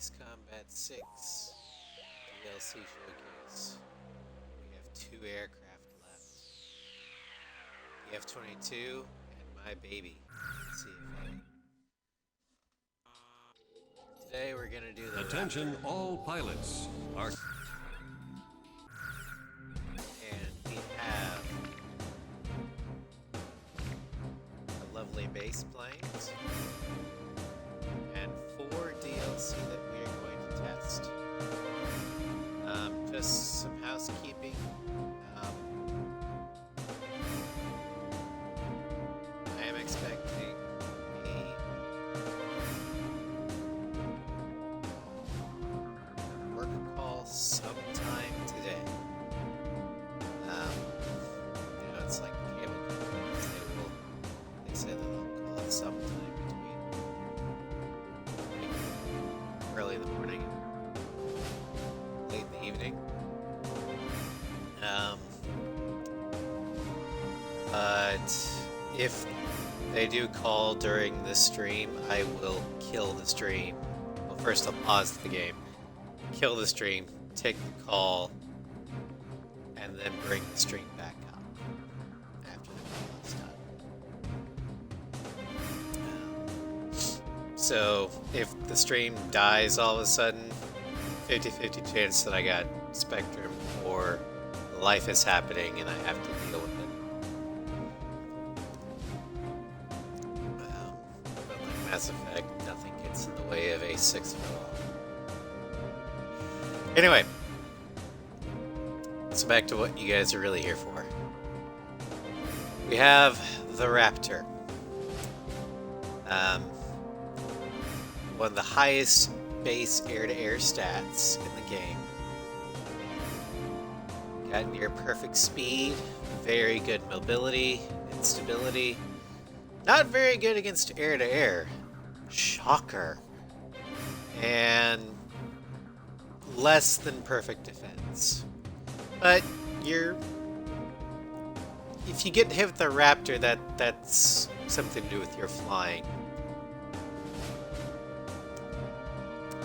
Ace Combat 6 DLC Showcase. We have 2 aircraft left. The F-22 and my baby, CFA. Today we're gonna do the Attention Raptor. all pilots. And we have a lovely base planes and 4 DLC that we are going to test. Just some housekeeping. I am expecting a work call sometime today. It's like cable companies. They say that they'll call it sometime between like, early in the morning and late in the evening. But if they do call during this stream, I will kill the stream. Well, first I'll pause the game, kill the stream, take the call, and then bring the stream back up after the call is done. So if the stream dies all of a sudden, 50-50 chance that I got Spectrum or life is happening and I have to deal with it. But like Mass Effect, nothing gets in the way of A6 at all. Anyway, so back to what you guys are really here for. We have the Raptor. One of the highest base air-to-air stats in the game. Got near perfect speed, very good mobility and stability. Not very good against air-to-air. Shocker. And less than perfect defense. But if you get hit with the Raptor, that's something to do with your flying.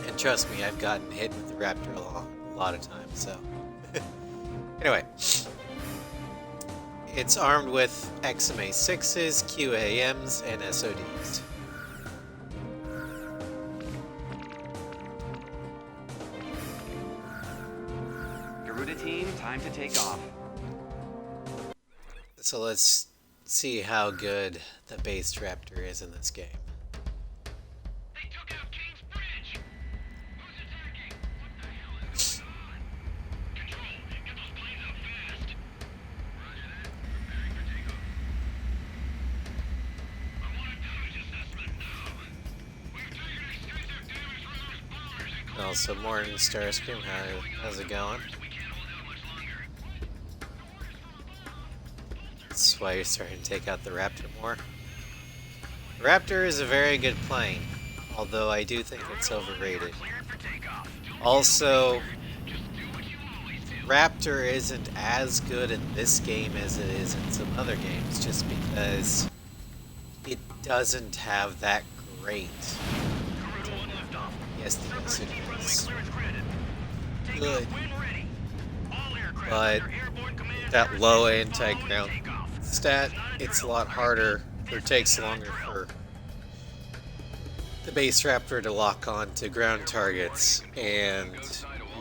And trust me, I've gotten hit with the Raptor a lot of times, so. Anyway. It's armed with XMA-6s, QAMs, and SODs. Garuda team, time to take off. So let's see how good the base Raptor is in this game. They took out King's Bridge! Who's attacking? What the hell is going on? Control, get those planes up fast! Roger that. Preparing for takeoff. I want a damage assessment now. We've taken extensive damage from those bombers and Also, Morning Starscream, how's it going? we can't hold out much longer. That's why you're starting to take out the Raptor more. The Raptor is a very good plane, although I do think it's overrated. Cleared for takeoff. Also, Just do what you always do. Raptor isn't as good in this game as it is in some other games, just because it doesn't have that great. Garuda 1 liftoff. Yes, the yes, it Runway is clearance granted. good, Takeoff when ready. All aircraft but under airborne command that center low station anti-ground following takeoff. stat, it's a lot harder, or takes longer for the base Raptor to lock on to ground targets, and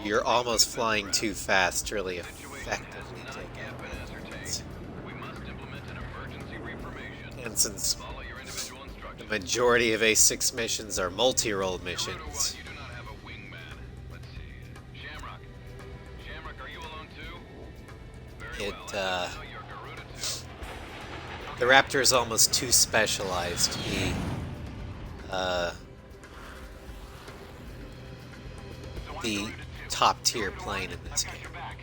you're almost flying too fast to really effectively take out ground targets. We must implement an emergency reformation. And since Follow your individual the instructions. majority of A6 missions are multi-role missions, You do not have a wingman. Let's see. Shamrock. Shamrock, are you alone too? Very it, well. I know you're Garuda too. the Raptor is almost too specialized to be, the top tier plane in this game. Your back.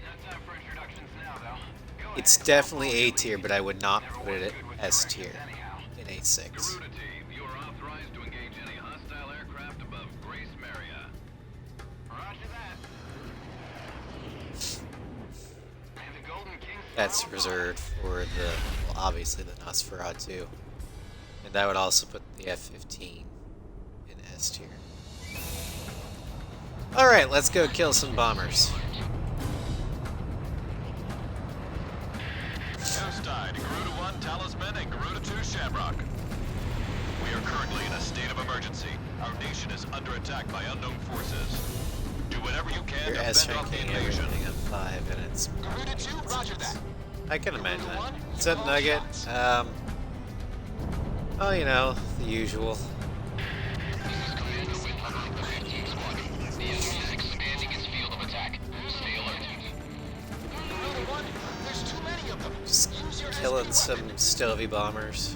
Not time for introductions now, though. Go It's ahead. definitely A tier, but I would not put it at S tier Anyhow. in A6. Garuda team, you are authorized to engage any hostile aircraft above Grace Maria. Roger that. And the Golden King. That's reserved for the, well, obviously the Nosferatu. And that would also put the F-15 in S tier. Alright, let's go kill some bombers. Ghosteye to Garuda 1 Talisman and Garuda 2 Shamrock. We are currently in a state of emergency. Our nation is under attack by unknown forces. Do whatever you can You're to fend off the S-ranking invasion. everything on 5 and it's... Garuda 2, roger that. I can imagine that. What's up, Nugget? Oh, you know, the usual. This is Commander with Command Team Squad. The enemy is expanding its field of attack. Stay alert. Garuda 1, there's too many of them. Just Use your killing SP some weapons. Stovey bombers.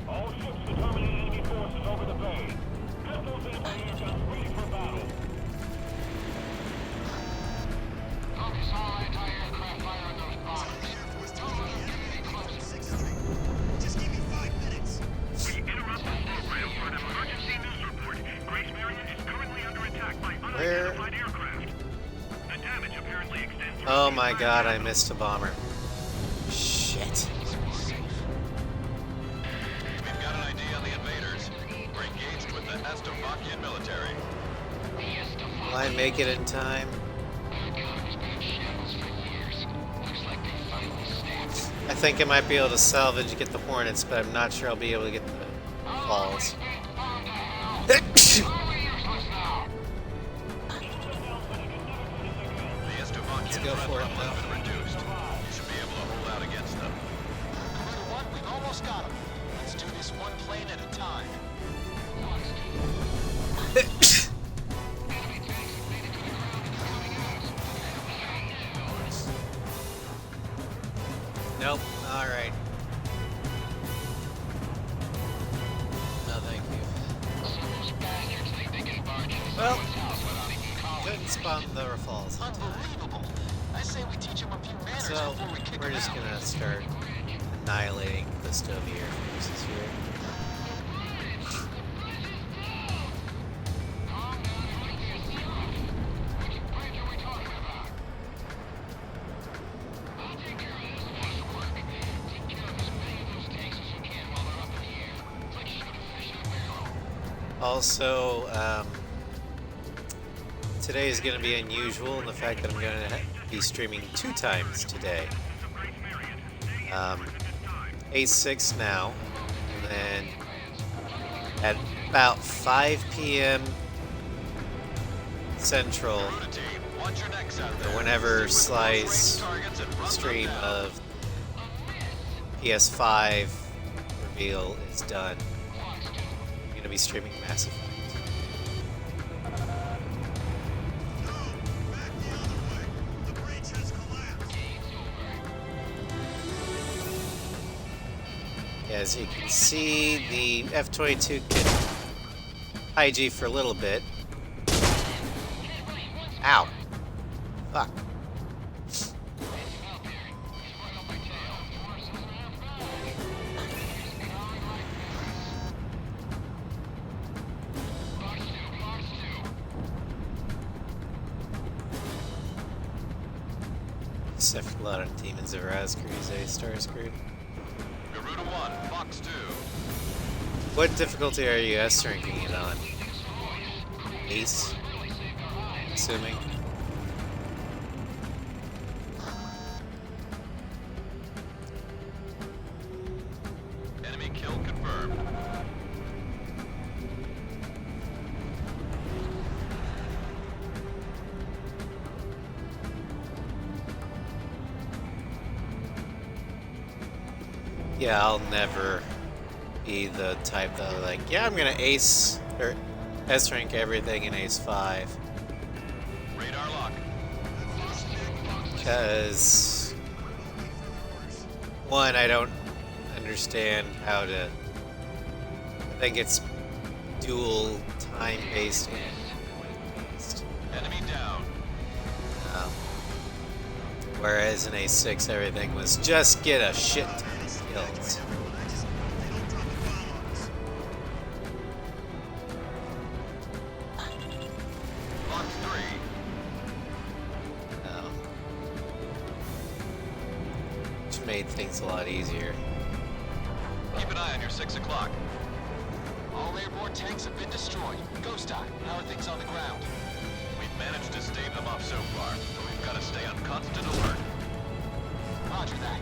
All ships to terminate enemy forces over the bay. Get those anti-aircraft ready for battle. Focus all anti-aircraft fire on those bombers. Don't let them get any closer. Just give me 5 minutes. We interrupt the program for an emergency news report. Grace Marion is currently under attack by unidentified aircraft. The damage apparently extends. Oh my god, I missed a bomber. Shit. We've got an ID on the invaders. We're engaged with the Estovakian military. Will I make it in time? I think I might be able to salvage, get the Hornets, but I'm not sure I'll be able to get the Falls. The Estovakian go threat for it, level has been reduced. You should be able to hold out against them. Garuda 1, we've almost got them. Let's do this one plane at a time. Nope. Alright. No, thank you. Well, couldn't spawn the Falls. Unbelievable. I say we teach them a few manners So, before we kick we're them just out. gonna start annihilating the Stovey Air Forces here. Also, today is going to be unusual in the fact that I'm going to be streaming 2 times today. A6 now, and then at about 5 p.m. Central, Garuda team, watch your necks out there. or whenever Sly's Targets and run stream them down. of PS5 reveal is done, I'm going to be streaming Mass Effect. The breach has collapsed. As you can see, the F-22 can IG for a little bit. Ow. Fuck. Except for a lot of demons of Razcrews, Starscrew. Garuda 1, Fox 2. What difficulty are you S-ranking it on? Ace? Assuming. Enemy kill confirmed. Yeah, I'll never be the type that like, yeah, I'm gonna ace or S-rank everything in Ace 5. Radar lock. Because one, I don't understand how to. I think it's dual time based and point based. Enemy down. Um, whereas in A6, everything was just get a shit ton of kills. Fox 3. Which made things a lot easier. Keep an eye on your 6 o'clock. All airborne tanks have been destroyed. Ghost Eye, how are things on the ground? We've managed to stave them off so far, but we've got to stay on constant alert. Roger that.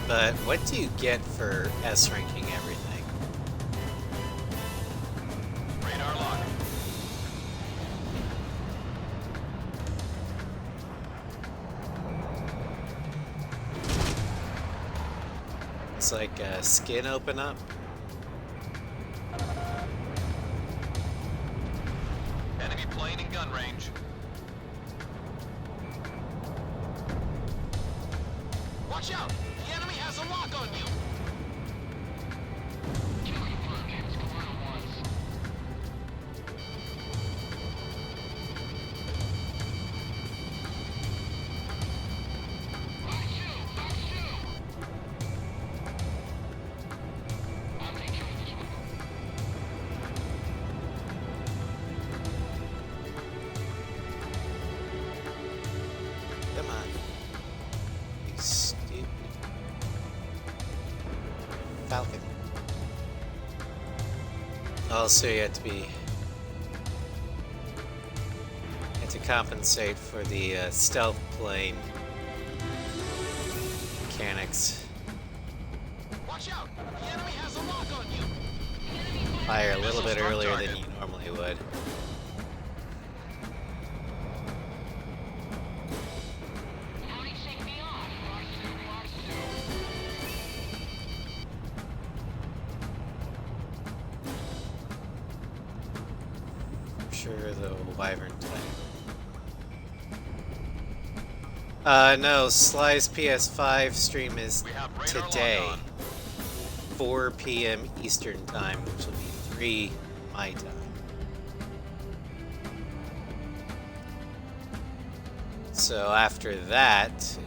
But what do you get for S-ranking everything? Radar lock. It's like skin open up. Enemy plane in gun range. Watch out! The enemy has a lock on you! Come on. You stupid Falcon. Also, you have to compensate for the stealth plane mechanics. Watch out! The enemy has a lock on you! Fire a little Missiles bit on earlier target. than you normally would. I'm sure the Wyvern type. No, Sly's PS5 stream is We have radar lock today, on. 4 p.m. Eastern time, which will be 3 my time. So after that,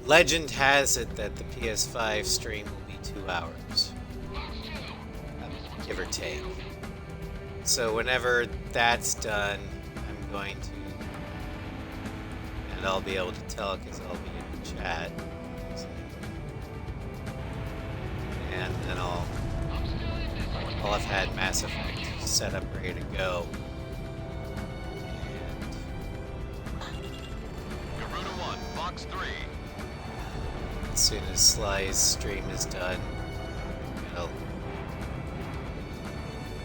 legend has it that the PS5 stream will be 2 hours, give or take. So whenever that's done, I'm going to, and I'll be able to tell because I'll be in the chat. And then I'll have had Mass Effect set up, ready to go. Garuda 1, Fox 3. And as soon as Sly's stream is done, I'll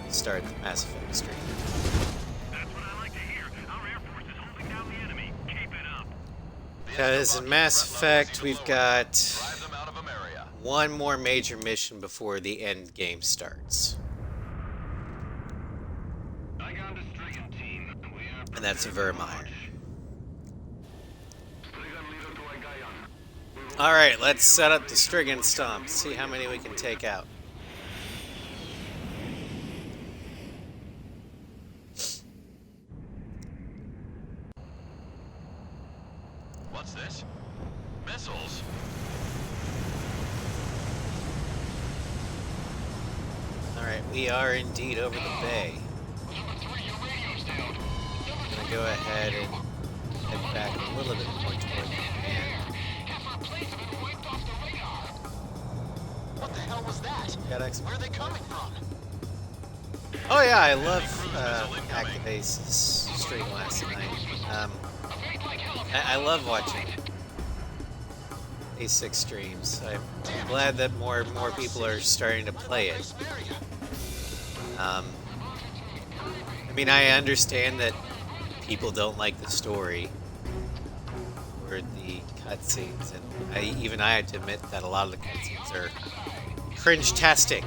start the Mass Effect stream. That's what I like to hear. Our Air Force is holding down the enemy. Keep it up. Because in Mass Effect, we've got Drive them out of Ameria. one more major mission before the end game starts. And that's Vermeer. Alright, let's set up the Strigan Stomp. See how many we can take out. What's this? Missiles? Alright, we are indeed over the bay. I'm gonna go ahead and head back a little bit more toward the command. What the hell was that? Got X. Where are they coming from? Oh yeah, I love Activase's stream last night. I love watching A6 streams. I'm glad that more and more people are starting to play it. I mean, I understand that people don't like the story or the cutscenes, and even I had to admit that a lot of the cutscenes are cringe-tastic.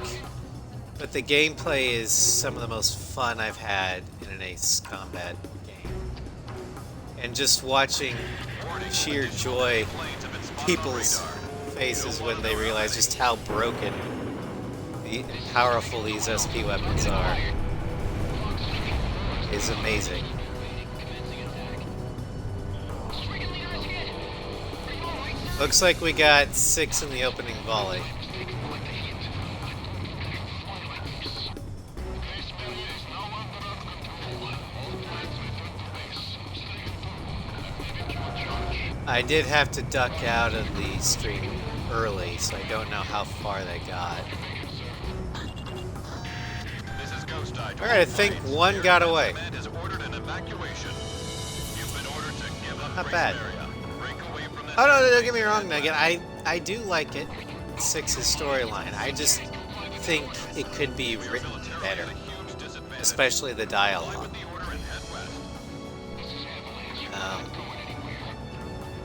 But the gameplay is some of the most fun I've had in an Ace Combat game. And just watching sheer joy people's faces when they realize just how broken and powerful these SP weapons are is amazing. Looks like we got 6 in the opening volley. I did have to duck out of the stream early, so I don't know how far they got. This is Ghost Eye. Alright, I think one got away. Command has ordered an evacuation. You've been ordered to give up Not Grace bad. area. Break away from this Oh, no, area don't get me and wrong, head Megan. west. I do like it. 6's storyline. I just think it could be written better. Huge disadvantage. Especially the Fly dialogue. with the order and head west.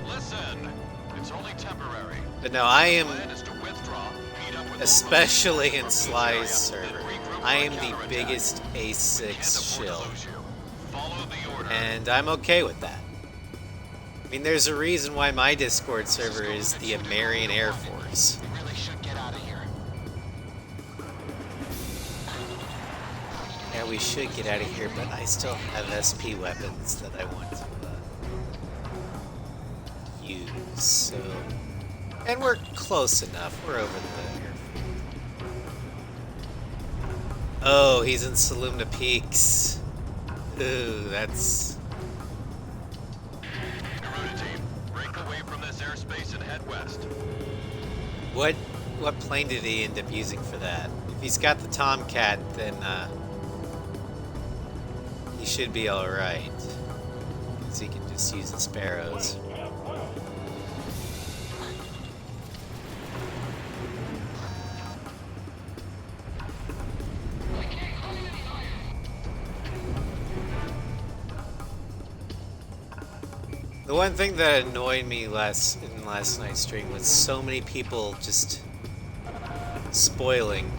Listen, it's only temporary. But no, I am, Plan is to withdraw, meet up with especially Overlord in from this Sly's area, server, then regroup I for am the counterattack. biggest We can't A6 afford to shill. lose you. Follow the order. And I'm okay with that. I mean, there's a reason why my Discord server is the American Air Force. We really should get out of here. Yeah, we should get out of here, but I still have SP weapons that I want to use, so... And we're close enough. We're over the airfield. Oh, he's in Salumna Peaks. Ooh, that's... Garuda team, break away from this airspace and head west. What plane did he end up using for that? If he's got the Tomcat, then he should be alright. Because he can just use the Sparrows. The one thing that annoyed me in last night's stream was so many people just spoiling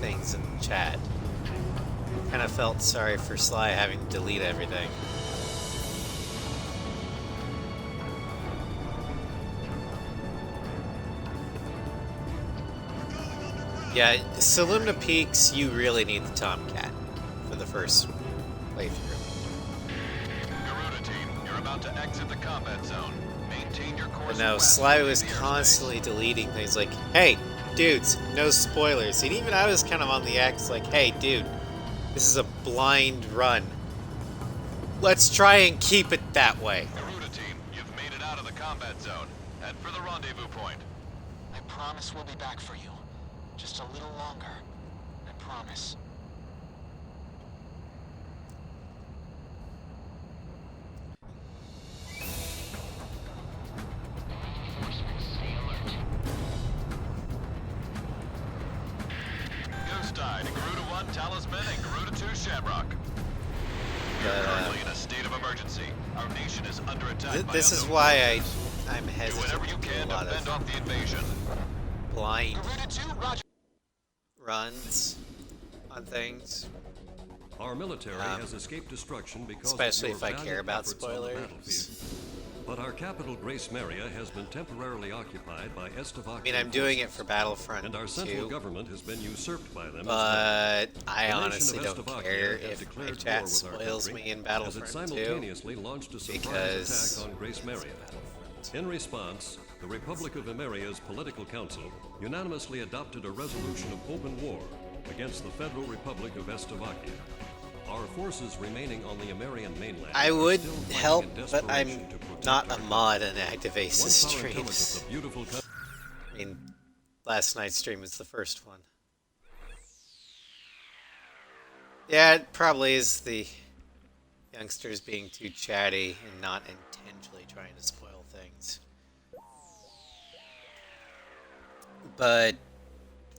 things in the chat. Kind of felt sorry for Sly having to delete everything. Yeah, Salumna Peaks, you really need the Tomcat for the first playthrough. Garuda team, you're about to exit the combat zone. Maintain your course. But no, west Sly through was the airspace. constantly deleting things like, hey, dudes, no spoilers. And even I was kind of on the X like, hey, dude, this is a blind run. Let's try and keep it that way. Garuda team, you've made it out of the combat zone. Head for the rendezvous point. I promise we'll be back for you. Just a little longer. I promise. Ghost Eye to Garuda 1 Talisman and Garuda 2 Shamrock. You're But, currently in a state of emergency. Our nation is under attack by this is unknown why forces. I'm Do hesitant whatever to you do a can to lot fend of off the invasion. blind Garuda 2, roger. runs on things. Our military has escaped destruction because especially of your if I care valiant about efforts on the spoilers. battlefield. But our capital, Grace Maria, has been temporarily occupied by Estevakian I mean, I'm doing it forces, for Battlefront and our central 2, government has been usurped by them. but The I nation of honestly don't Estevakia care has if my declared war chat with our spoils country me in as it Battlefront 2. simultaneously launched a surprise Because attack on Grace Maria. In response, the Republic of Emeria's Political Council unanimously adopted a resolution of open war against the Federal Republic of Estevakia. Our forces remaining on the Emerian mainland I are would still fighting help, in but I'm desperation to protect not our a mod on Active country. Ace's Once our intelligence streams. of beautiful I mean, last night's stream was the first one. Yeah, it probably is the youngsters being too chatty and not intentionally trying to spoil things. But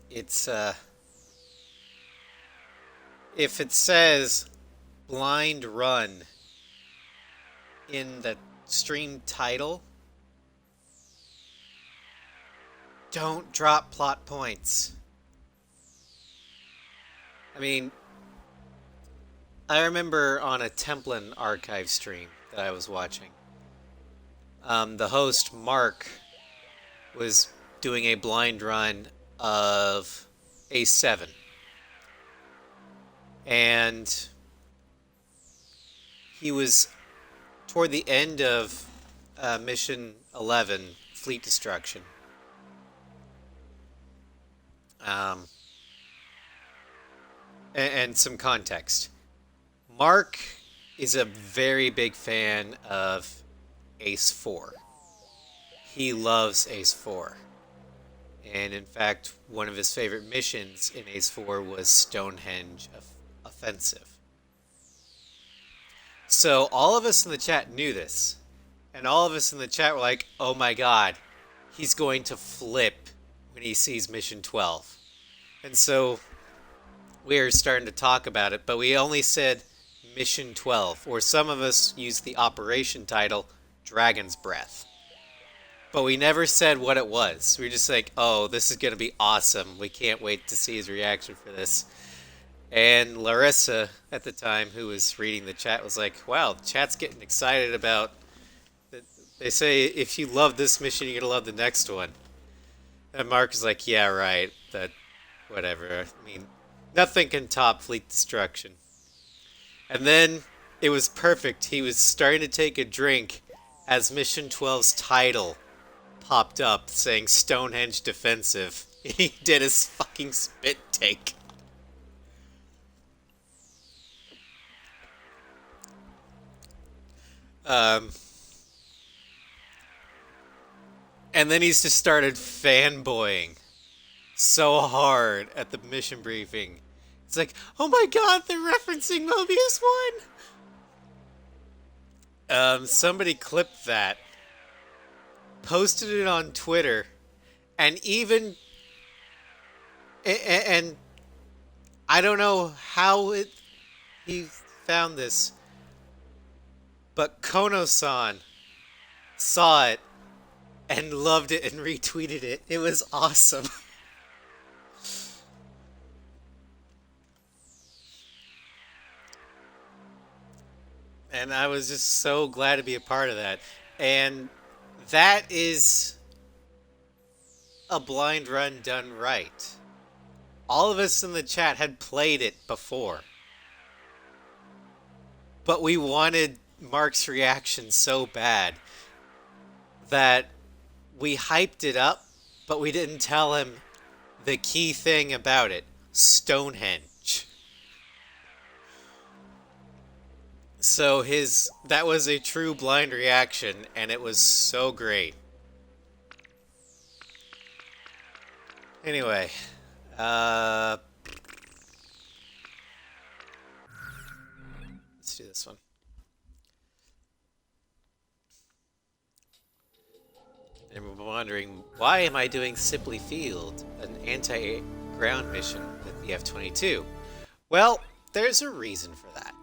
it's if it says blind run in the stream title, don't drop plot points. I mean, I remember on a Templin archive stream that I was watching, the host, Mark, was doing a blind run of A7. And he was toward the end of Mission 11, Fleet Destruction. And some context. Mark is a very big fan of Ace 4. he loves Ace 4. And in fact, one of his favorite missions in Ace 4 was Stonehenge Offensive. So all of us in the chat knew this. And all of us in the chat were like, oh my god, he's going to flip when he sees Mission 12. And so we were starting to talk about it, but we only said Mission 12. Or some of us used the operation title, Dragon's Breath. But we never said what it was. We were just like, oh, this is going to be awesome. We can't wait to see his reaction for this. And Larissa, at the time, who was reading the chat, was like, wow, chat's getting excited about... They say, if you love this mission, you're going to love the next one. And Mark was like, yeah, right. That, whatever. I mean, nothing can top Fleet Destruction. And then, it was perfect. He was starting to take a drink as Mission 12's title popped up saying Stonehenge Defensive. He did his fucking spit take. And then he's just started fanboying so hard at the mission briefing. It's like, oh my god, they're referencing Mobius 1! Somebody clipped that, posted it on Twitter, and even... And I don't know how he found this, but Kono-san saw it and loved it and retweeted it. It was awesome. And I was just so glad to be a part of that. And that is a blind run done right. All of us in the chat had played it before. But we wanted Mark's reaction so bad that we hyped it up, but we didn't tell him the key thing about it, Stonehenge. So that was a true blind reaction, and it was so great. Anyway, let's do this one. And we're wondering, why am I doing Sibley Field, an anti-ground mission with the F-22? Well, there's a reason for that.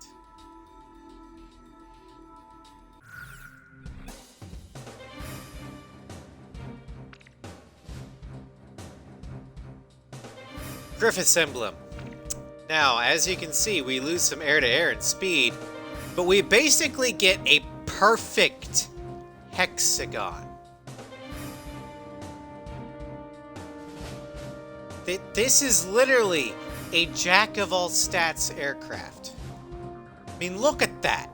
Griffith's emblem. Now, as you can see, we lose some air-to-air and speed, but we basically get a perfect hexagon. This is literally a jack-of-all-stats aircraft. I mean, look at that.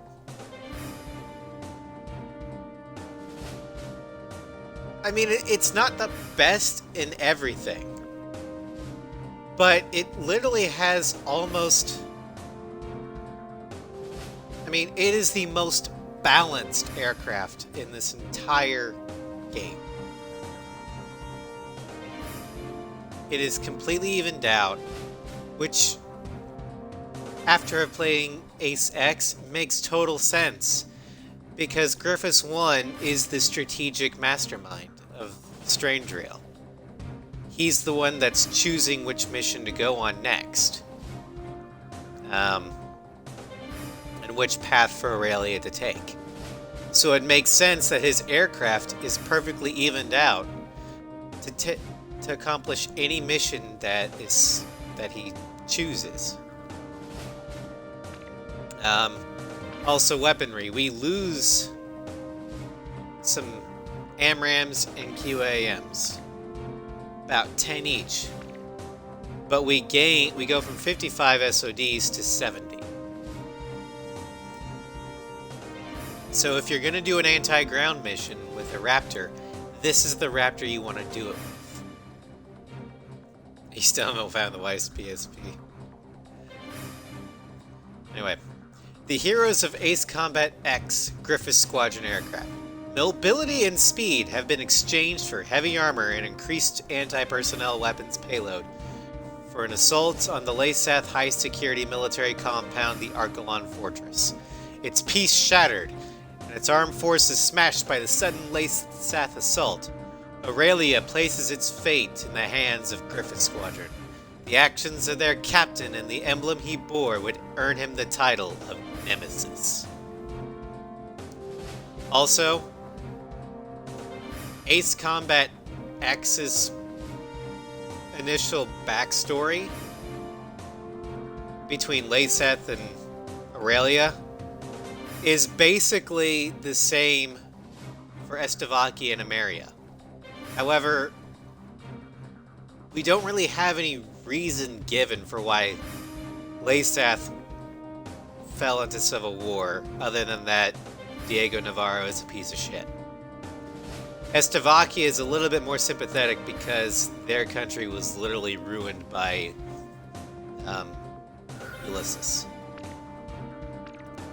I mean, it's not the best in everything. But it literally has almost... I mean, it is the most balanced aircraft in this entire game. It is completely evened out, which, after playing Ace X, makes total sense. Because Griffiths 1 is the strategic mastermind of Strange Rail. He's the one that's choosing which mission to go on next. And which path for Aurelia to take. So it makes sense that his aircraft is perfectly evened out to accomplish any mission that he chooses. Also weaponry. We lose some AMRAAMs and QAMs. About 10 each. But we go from 55 SODs to 70. So if you're going to do an anti-ground mission with a Raptor, this is the Raptor you want to do it with. You still haven't found the wisest PSP. Anyway, the heroes of Ace Combat X Griffith Squadron aircraft. Mobility and speed have been exchanged for heavy armor and increased anti-personnel weapons payload for an assault on the Laysath high-security military compound, the Archelon Fortress. Its peace shattered, and its armed forces smashed by the sudden Laysath assault. Aurelia places its fate in the hands of Griffith Squadron. The actions of their captain and the emblem he bore would earn him the title of Nemesis. Also, Ace Combat X's initial backstory between Laysath and Aurelia is basically the same for Estevaki and Emeria. However, we don't really have any reason given for why Laysath fell into civil war, other than that Diego Navarro is a piece of shit. Estevaki is a little bit more sympathetic because their country was literally ruined by Ulysses.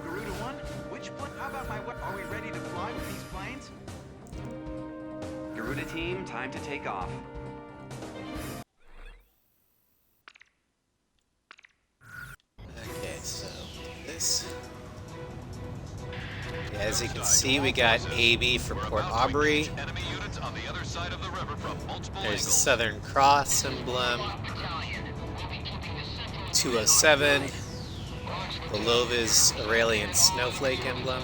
Garuda 1, which plane? How about my what? Are we ready to fly with these planes? Garuda team, time to take off. Okay, so this. Yeah, as you can see, we got AB for Port Aubrey. Enemy units on the other side of the river from multiple There's the angles. Southern Cross emblem. 207. The Lova's Aurelian Snowflake emblem.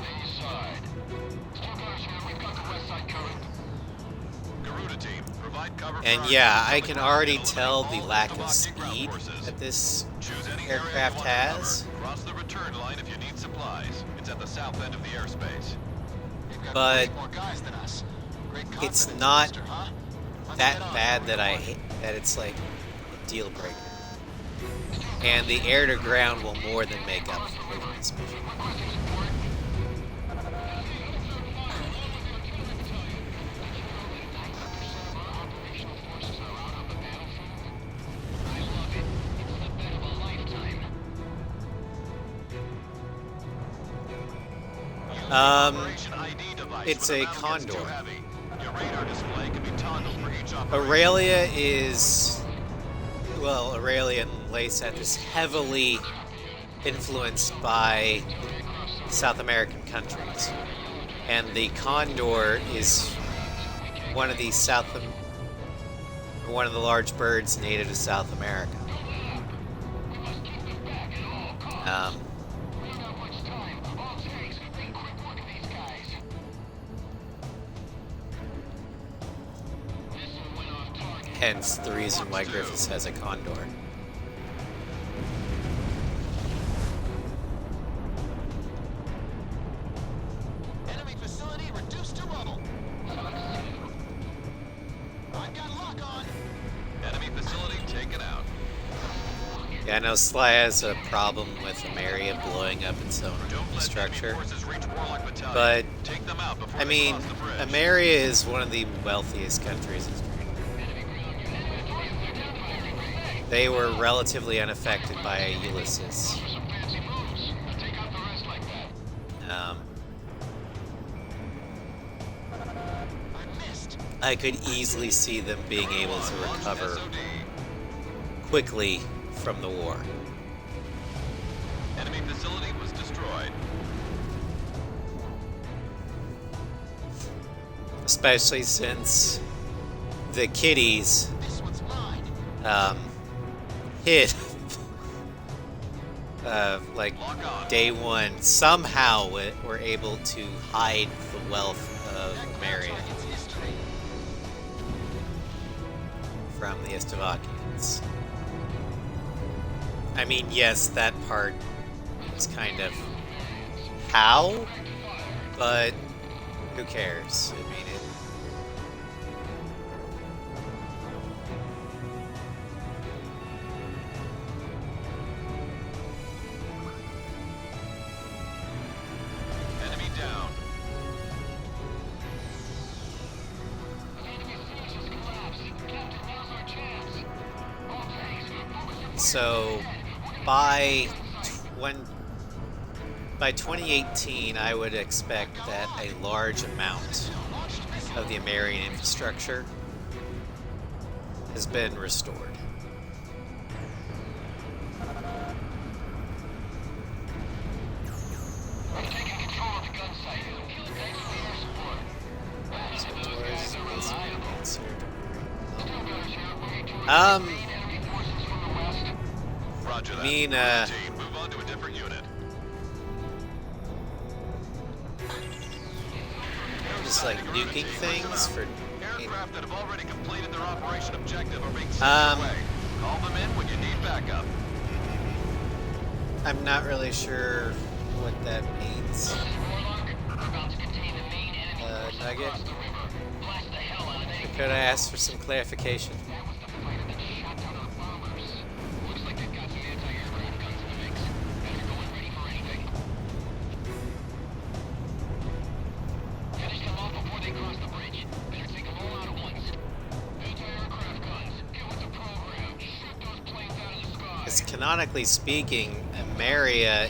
Garuda team, provide cover for And our yeah, units I so can we already eliminate tell all the lack of Estevaki ground speed forces. that this Choose any area you aircraft want to has. cover. Cross the return line if you need supplies. It's at the south end of the airspace. They've got But way more guys than us. Great it's confidence not booster, huh? Let's that get on. bad that that it's like a deal breaker. And the air to ground will more than make up for this mission. Operation ID device It's when a the battle gets Condor. too heavy. Your radar display can be toggled for each operation. Aurelia is, well, Aurelia and Laysath is heavily influenced by South American countries. And the Condor is one of the one of the large birds native to South America. Hence the reason why Griffiths has a Condor. Enemy facility reduced to rubble. I've got lock on. Enemy facility taken out. Yeah, I know Sly has a problem with Emeria blowing up its own Don't let infrastructure. enemy forces reach Warlock Battalion. But, Take them out before I they mean, cross the bridge. Emeria is one of the wealthiest countries in Spain. They were relatively unaffected by Ulysses. I missed. I could easily see them being able to Launch recover SOD. quickly from the war. Enemy facility was destroyed. Especially since the kiddies This one's mine. hit like Lock on. day one. Somehow were able to hide the wealth of Marion Target's history. from the Estevakians. I mean, yes, that part is kind of how, but who cares? I mean, Enemy down. so by 20, by 2018, I would expect that a large amount of the American infrastructure has been restored. Roger that. mean, Team, move on to a different unit. just like nuking things for. Aircraft that have already completed their operation objective are being sent Um, your way. Call them in when you need backup. I'm not really sure what that means. Nugget? Could I ask for some clarification? Because canonically speaking, Ameria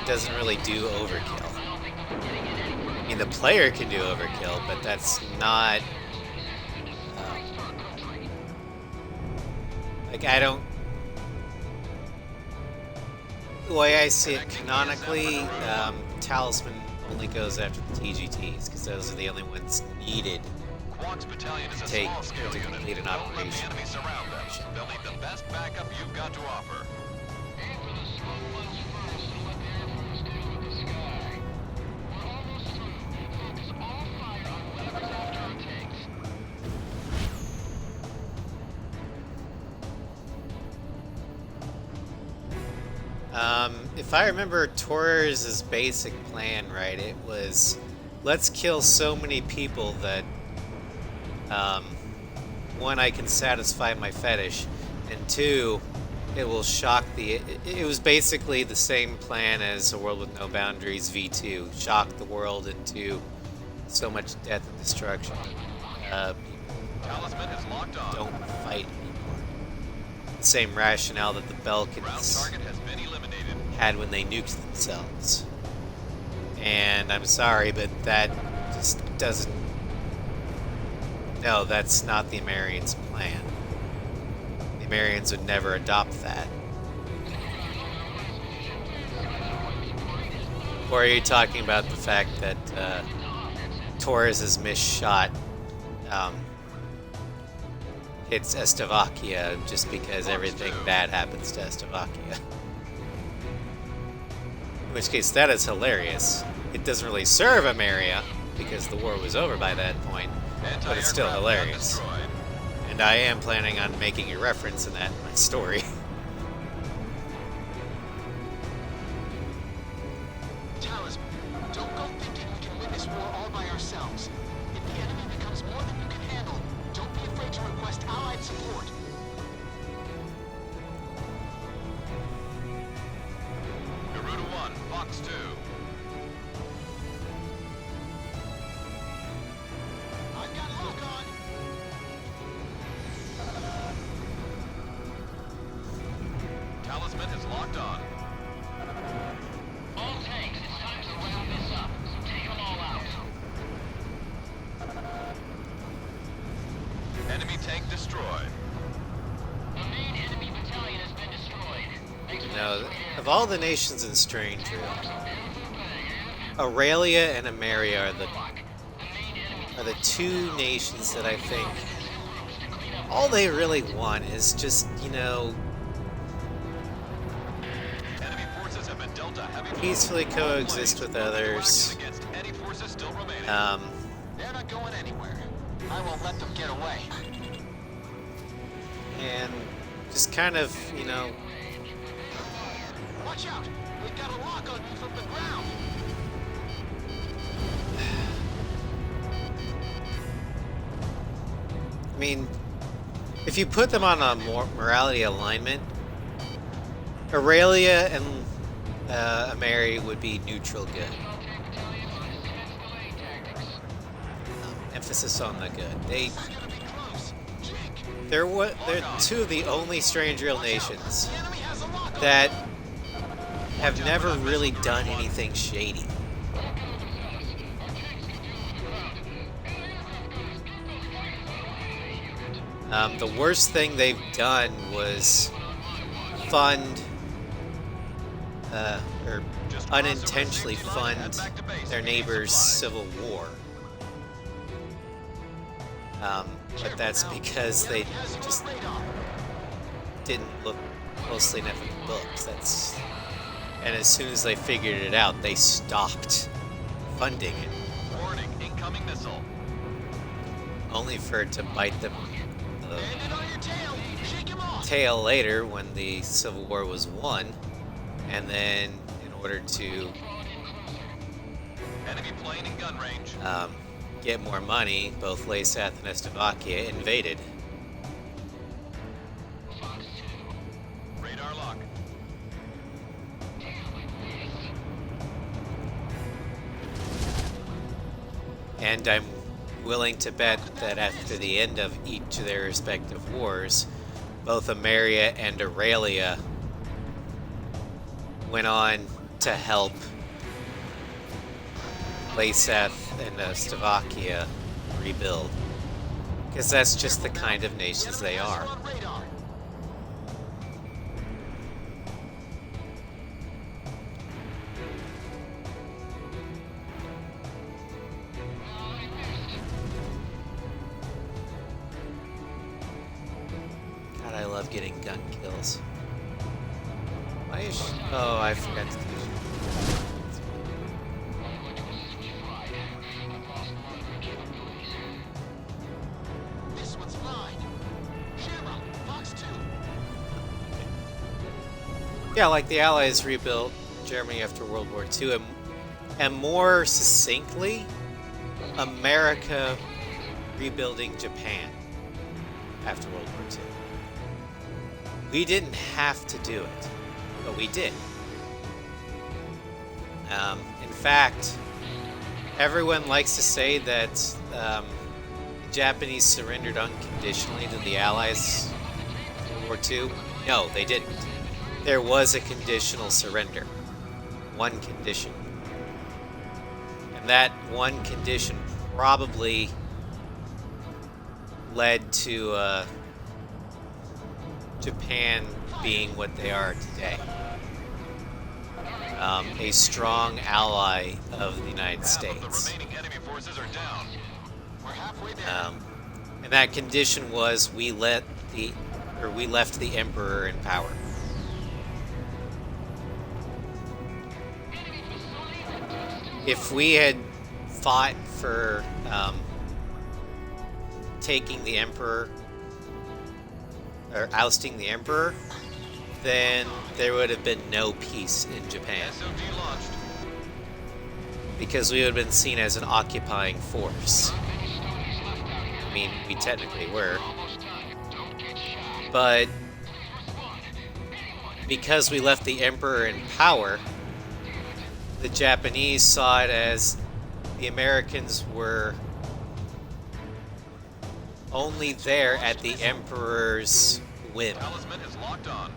doesn't really do overkill. I mean, the player can do overkill, but that's not. Like, I don't. The way I see it canonically, Talisman only goes after the TGTs, because those are the only ones needed Quack's battalion is a Take- small-scale to unit. complete an Don't let the operation. enemy surround them. They'll need the best backup you've got to offer. If I remember Torres' basic plan right, it was let's kill so many people that one, I can satisfy my fetish, and two, it will shock the. It was basically the same plan as A World with No Boundaries V2, shock the world into so much death and destruction. Talisman is locked on. Don't fight anymore. The same rationale that the Ground Belkans target has been eliminated. had when they nuked themselves. And I'm sorry, but that just doesn't. No, that's not the Amerians' plan. The Amerians would never adopt that. Or are you talking about the fact that Torres' missed shot hits Estevakia just because everything bad happens to Estevakia? In which case, that is hilarious. It doesn't really serve Ameria, because the war was over by that point, but it's still hilarious. Destroyed. And I am planning on making a reference in that in my story. Talisman, don't go thinking we can win this war all by ourselves. If the enemy becomes more than you can handle, don't be afraid to request allied support. Garuda 1, Fox 2. I've got lock on. Talisman is locked on. All tanks, it's time to round this up, so take them all out. Enemy tank destroyed. The main enemy battalion has been destroyed. You know, of all the nations in Strange Room, Aurelia and Ameria are the two nations that I think all they really want is just, you know, Enemy forces have been dealt a heavy peacefully coexist with others. against any forces still remaining. They're not going anywhere. I won't let them get away. And just kind of, you know, Watch out! We've got a lock on you from the ground. I mean, if you put them on a morality alignment, Aurelia and Ameri would be neutral good. Emphasis on the good. They're two of the only Strange Real nations The enemy has a lock on. that have never really done anything shady. The worst thing they've done was fund, or unintentionally fund their neighbor's civil war. But that's because they just didn't look closely enough at the books. And as soon as they figured it out, they stopped funding it. Warning, incoming missile. Only for it to bite them Bandit on your tail! Shake him off! tail later when the Civil War was won, and then in order to Enemy plane in gun range. get more money, both Lesath and Estevakia invaded. Radar lock. And I'm willing to bet that after the end of each of their respective wars, both Ameria and Aurelia went on to help Lesath and Slovakia rebuild. Because that's just the kind of nations they are. On radar. God, I love getting gun kills. Why is she... Oh, I forgot to do This one's mine. Shamrock, Fox 2. Yeah, like the Allies rebuilt Germany after World War II, and more succinctly, America rebuilding Japan after World War II. We didn't have to do it, but we did. In fact, everyone likes to say that the Japanese surrendered unconditionally to the Allies in World War II. No, they didn't. There was a conditional surrender. One condition. And that one condition probably led to Japan being what they are today. A strong ally of the United Half States. of the remaining enemy forces are down. We're halfway there. And that condition was we left the Emperor in power. If we had fought for taking the Emperor or ousting the Emperor, then there would have been no peace in Japan SOD launched. because we would have been seen as an occupying force. I mean, we technically were, but because we left the Emperor in power, the Japanese saw it as the Americans were only there at the Emperor's whim. Talisman is locked on.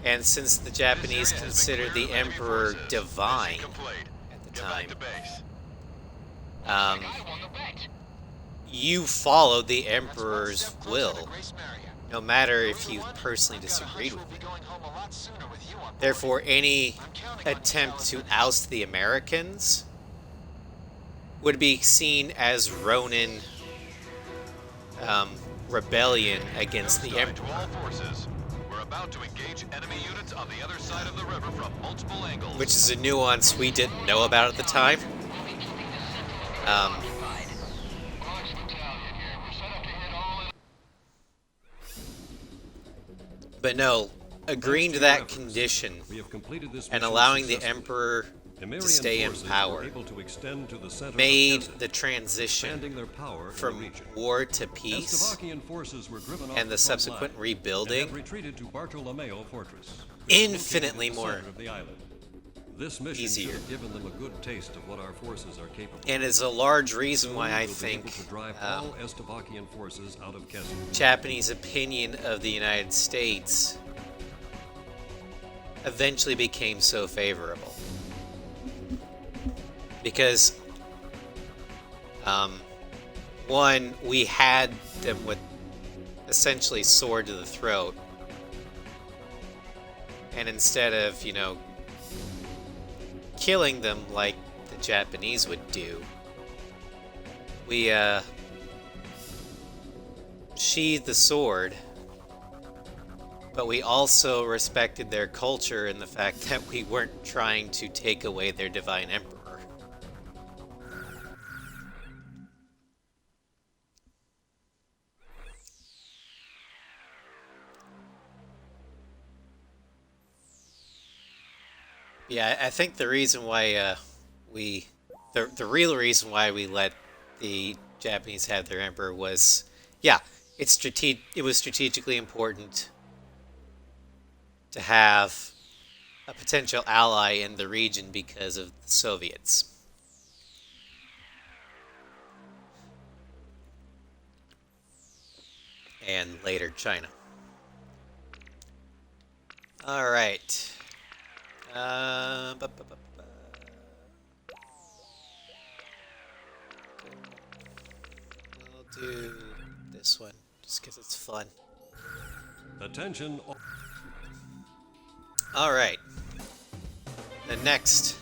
And since the Japanese considered the Emperor divine Mission complete. at the Get time, back to base. you followed the Emperor's Step closer to will, Grace Maria. no matter if Three you to one, personally I've got a hunch disagreed we'll with be it. going home a lot sooner with you on board. Therefore, any I'm counting on attempt to Talisman. oust the Americans would be seen as Ronin rebellion against the Strike Emperor, to all forces. We're about to engage enemy units on the other side of the river from multiple angles. which is a nuance we didn't know about at the time. But no, agreeing to that condition We have completed this and mission allowing the successfully. Emperor to Emerian stay in forces were power able to extend to the center of made Kazan, the transition expanding their power in the from region. war to peace Slovakian forces were driven off and the front subsequent line rebuilding and have retreated to Bartolomeo Fortress, infinitely located in the more center of the island. This mission easier. should have given them a good taste of what our forces are capable of. and is a large reason Soon why I we'll be think able to drive all Slovakian forces out of Kazan. Japanese opinion of the United States eventually became so favorable. Because, one, we had them with essentially sword to the throat. And instead of, killing them like the Japanese would do, we, sheathed the sword, but we also respected their culture in the fact that we weren't trying to take away their divine emperor. Yeah, I think the reason why the real reason why we let the Japanese have their emperor was, yeah, it was strategically important to have a potential ally in the region because of the Soviets. And later China. All right. We'll do this one just because it's fun. Attention. All right. The next.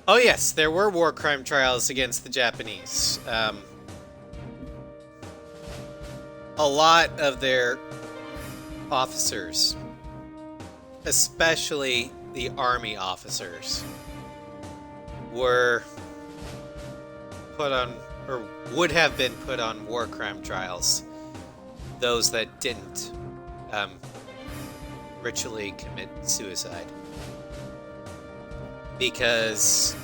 Oh yes, there were war crime trials against the Japanese. A lot of their officers, especially the army officers, were put on, or would have been put on, war crime trials. Those that didn't ritually commit suicide because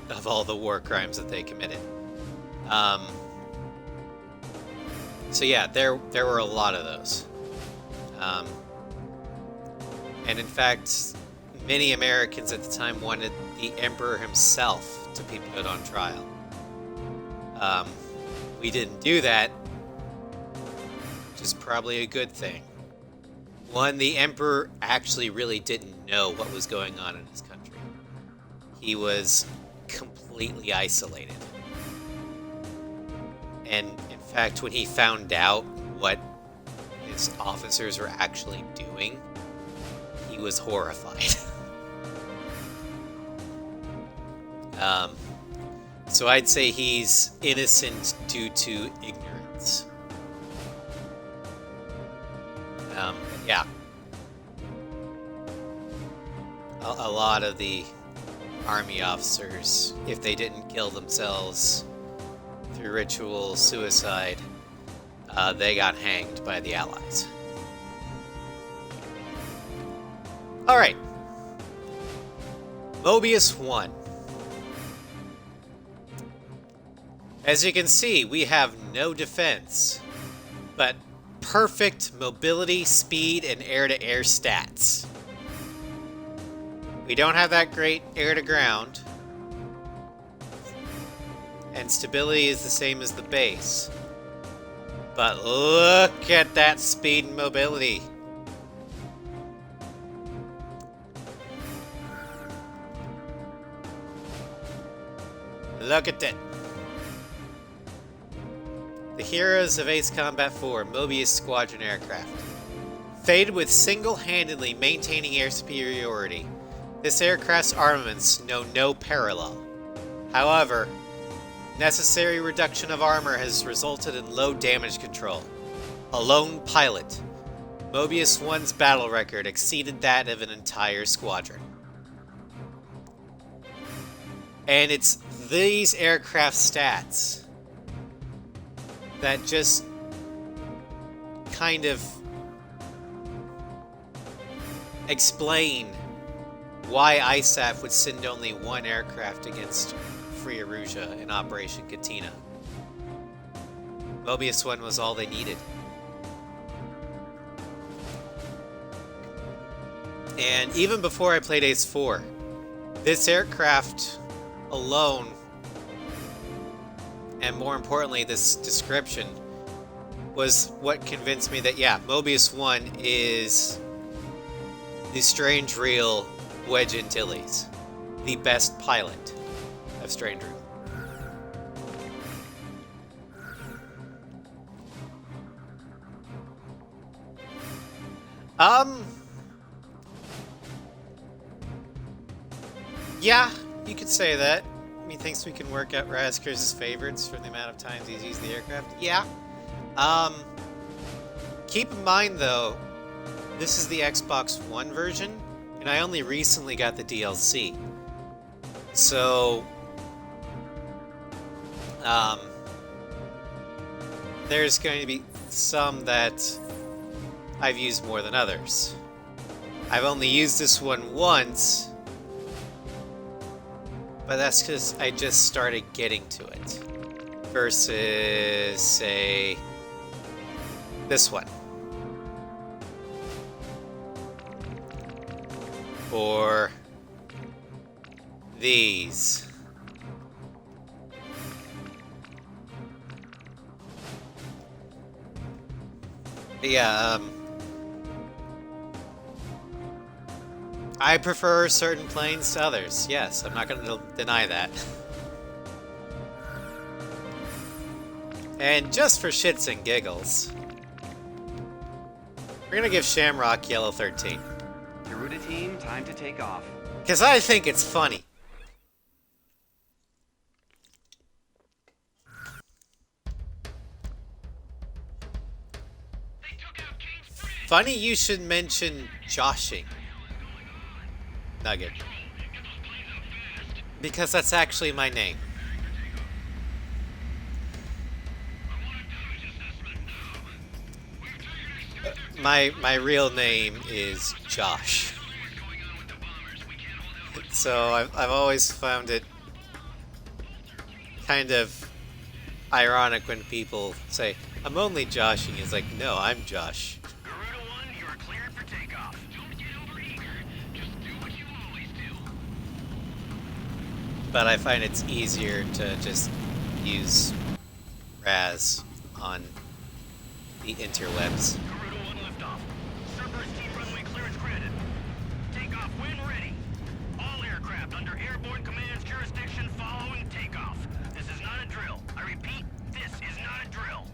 of all the war crimes that they committed. So yeah, there were a lot of those. And in fact, many Americans at the time wanted the emperor himself to be put on trial. We didn't do that, which is probably a good thing. One, the emperor actually really didn't know what was going on in his country. He was completely isolated. And in fact, when he found out what his officers were actually doing, he was horrified. So I'd say he's innocent due to ignorance. Yeah. A lot of the army officers, if they didn't kill themselves through ritual suicide, they got hanged by the Allies. Alright. Mobius 1. As you can see, we have no defense, but perfect mobility, speed, and air-to-air stats. We don't have that great air-to-ground, and stability is the same as the base. But look at that speed and mobility. Look at that. The heroes of Ace Combat 4 Mobius Squadron aircraft. Fated with single-handedly maintaining air superiority, this aircraft's armaments know no parallel. However, necessary reduction of armor has resulted in low damage control. A lone pilot, Mobius 1's battle record exceeded that of an entire squadron. And it's these aircraft stats that just kind of explain why ISAF would send only one aircraft against Free Arusha in Operation Katina. Mobius 1 was all they needed. And even before I played Ace 4, this aircraft alone, and more importantly, this description, was what convinced me that, yeah, Mobius 1 is the strange reel Wedge Antilles, the best pilot of strange reel. Yeah, you could say that. He thinks we can work out Razker's favorites for the amount of times he's used the aircraft. Yeah. Keep in mind, though, this is the Xbox One version, and I only recently got the DLC. So, there's going to be some that I've used more than others. I've only used this one once, but that's because I just started getting to it. Versus, say, this one. Or these. Yeah, I prefer certain planes to others. Yes, I'm not going to deny that. And just for shits and giggles, we're going to give Shamrock Yellow 13. Garuda team, time to take off. Because I think it's funny. They took out King's Bridge. Funny you should mention joshing, Nugget. Get those planes up fast. Because that's actually my name. I want a damage assessment now. We've taken a sector. My real name is Josh. What's going on with the bombers? We can't hold out. So I've always found it kind of ironic when people say, I'm only joshing. It's like, no, I'm Josh. Garuda 1, you are cleared for takeoff. Don't get overeager. Just do what you always do. But I find it's easier to just use Raz on the interwebs. Garuda 1 liftoff. Cerberus team runway clearance granted. Takeoff when ready. All aircraft under airborne command's jurisdiction following takeoff. This is not a drill. I repeat, this is not a drill.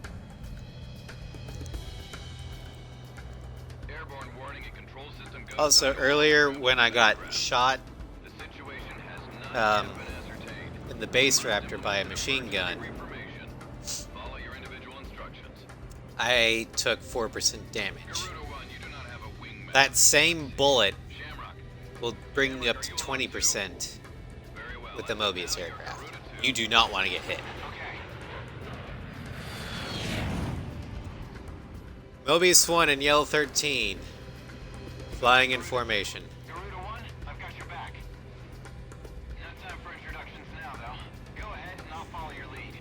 Airborne warning and control system goes. Also, earlier when I got shot The situation has not um, yet been ascertained. in the base raptor by a machine gun, Reformation. Follow your individual instructions. I took 4% damage. Garuda 1, you do not have a wingman. That same bullet Shamrock. will bring you up to 20% Very well. with the Mobius aircraft. You do not want to get hit. Mobius 1 and Yellow 13, flying in formation. Garuda 1, I've got your back. No time for introductions now, though. Go ahead and I'll follow your lead.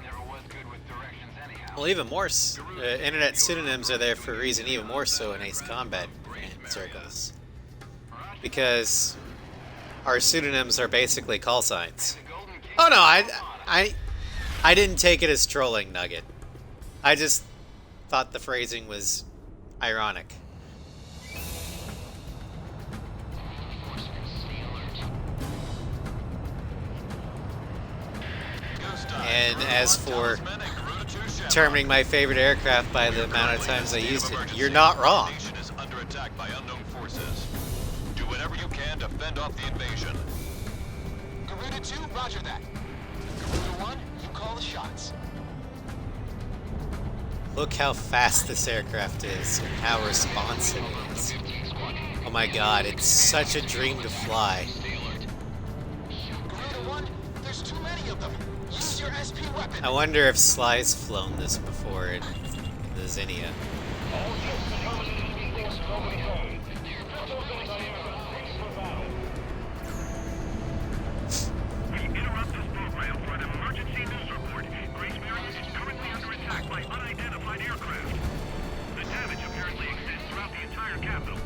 Never was good with directions anyhow. Well, even more, internet pseudonyms are there for a reason, even more so in Ace Combat circles. Because our pseudonyms are basically call signs. Oh no, I didn't take it as trolling, Nugget. I just thought the phrasing was ironic. And as for determining my favorite aircraft by the amount of times I used it, you're not wrong. The nation is under attack by unknown forces. Do whatever you can to fend off the invasion. Garuda 2, roger that. Garuda 1, you call the shots. Look how fast this aircraft is and how responsive it is. Oh my god, it's such a dream to fly. Garuda 1, there's too many of them. Use your SP weapon. I wonder if Sly's flown this before in the Zinnia. We interrupt this program for an emergency news report. Grace Marion is currently under attack by unidentified aircraft. The damage apparently extends throughout the entire capital.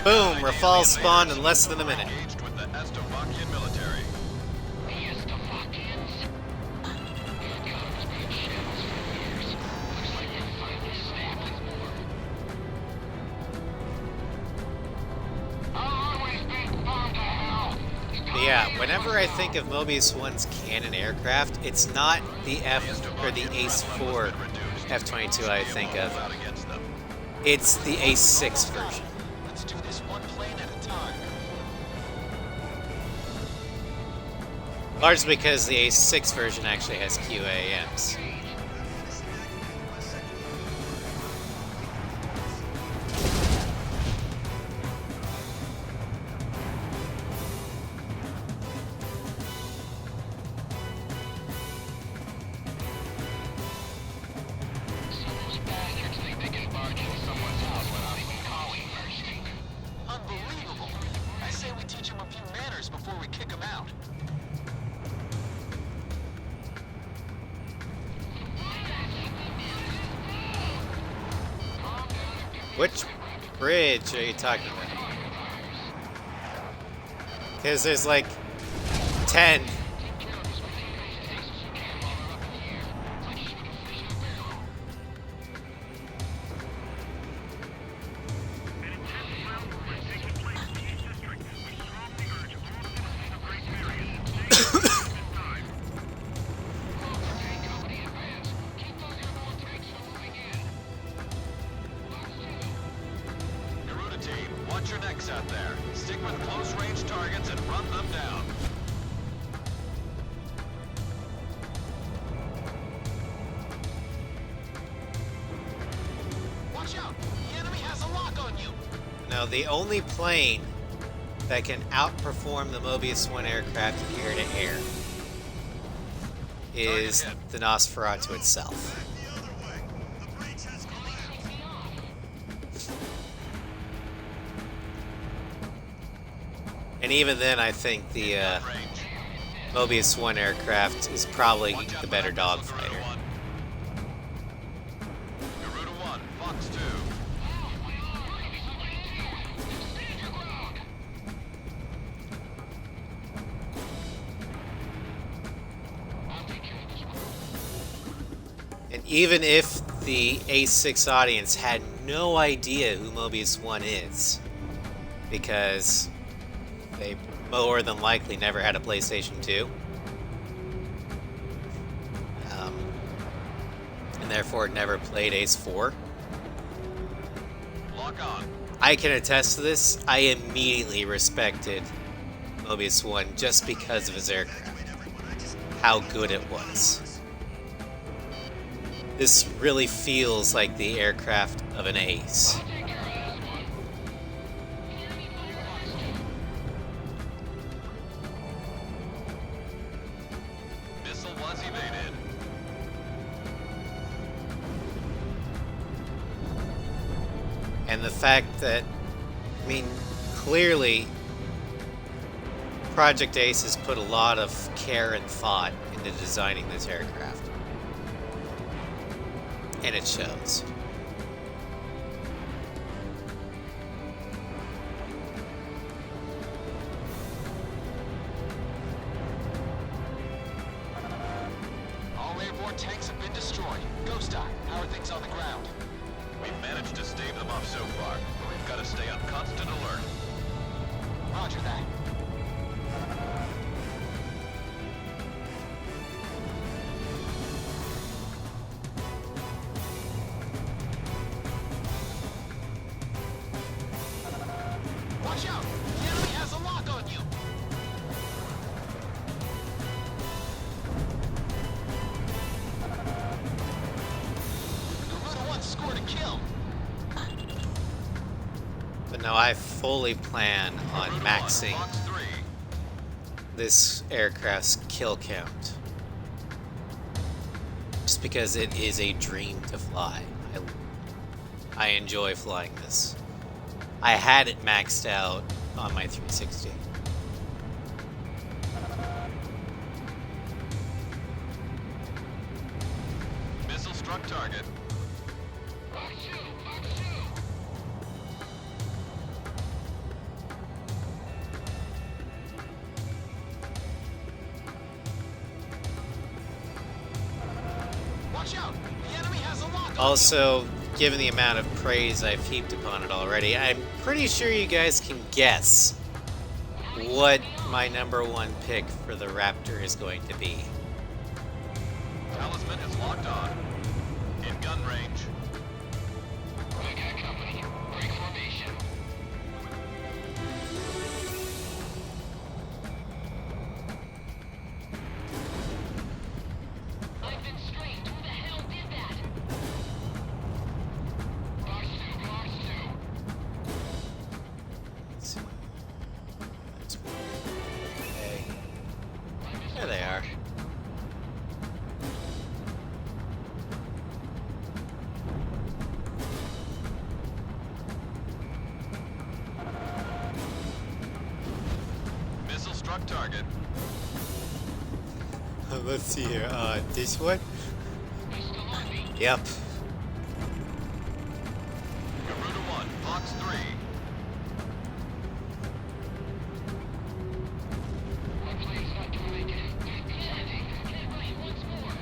Boom! Rafale spawned in less than a minute. Engaged with the Estavakian military. Yeah, whenever I think of Mobius 1's cannon aircraft, it's not the Ace-4 F-22 I think of. It's the Ace-6 version. Let's do this one plane at a time. Largely because the Ace-6 version actually has QAMs. Unbelievable. I say we teach him a few manners before we kick him out. Which bridge are you talking about? Because there's like 10. Garuda team, watch your necks out there. Stick with close-range targets and run them down. Watch out! The enemy has a lock on you! Now, the only plane that can outperform the Mobius 1 aircraft air-to-air is the Nosferatu itself. The other way. The breach has collapsed. And even then, I think the Range. Mobius 1 aircraft is probably Watch out the for better that missile, dogfighter. Garuda 1. Garuda 1, Fox 2. And even if the Ace-6 audience had no idea who Mobius 1 is, because they more than likely never had a PlayStation 2, and therefore never played Ace-4, Lock on. I can attest to this. I immediately respected Mobius 1 just because of his aircraft, how good it was. This really feels like the aircraft of an Ace. Missile was evaded. And the fact that, I mean, clearly Project Ace has put a lot of care and thought into designing this aircraft. And it shows. All airborne tanks have been destroyed. Ghost Eye, how are things on the ground? We've managed to stave them off so far, but we've got to stay on constant alert. Roger that. Watch out! The enemy has a lock on you! Garuda 1 scored a kill. But no, I fully plan on Garuda 1, maxing Fox 3. this aircraft's kill count. Just because it is a dream to fly. I enjoy flying this. I had it maxed out on my 360. Missile struck target. Watch out! The enemy has a lock on Also, given the amount of praise I've heaped upon it already, I'm pretty sure you guys can guess what my #1 pick for the Raptor is going to be. Talisman is locked on. In gun range. I got company. Break formation. I've been strained. Who the hell did that? Box 2, box 2. Let's see. Okay. There they are. Missile struck target. Let's see here. This one? Yep. Garuda 1, Fox 3. My plane's not doing it. Landing. Get right once more.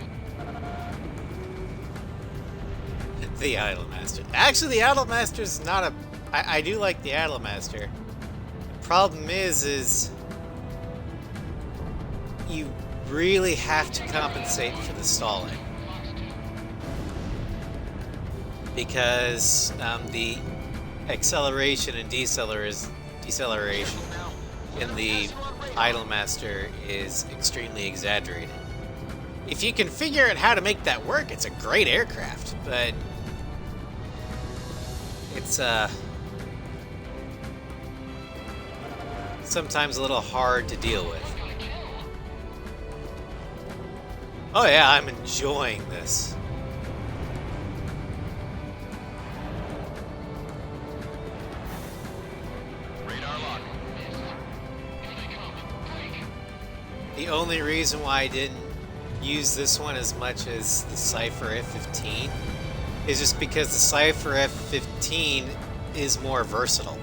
The Idolmaster. Actually, the Idolmaster's not a... I do like the Idolmaster. The problem is you really have to compensate for the stalling. Because the acceleration and deceleration in the Idolmaster is extremely exaggerated. If you can figure out how to make that work, it's a great aircraft, but it's sometimes a little hard to deal with. Oh yeah, I'm enjoying this. Radar lock. The only reason why I didn't use this one as much as the Cypher F-15 is just because the Cypher F-15 is more versatile.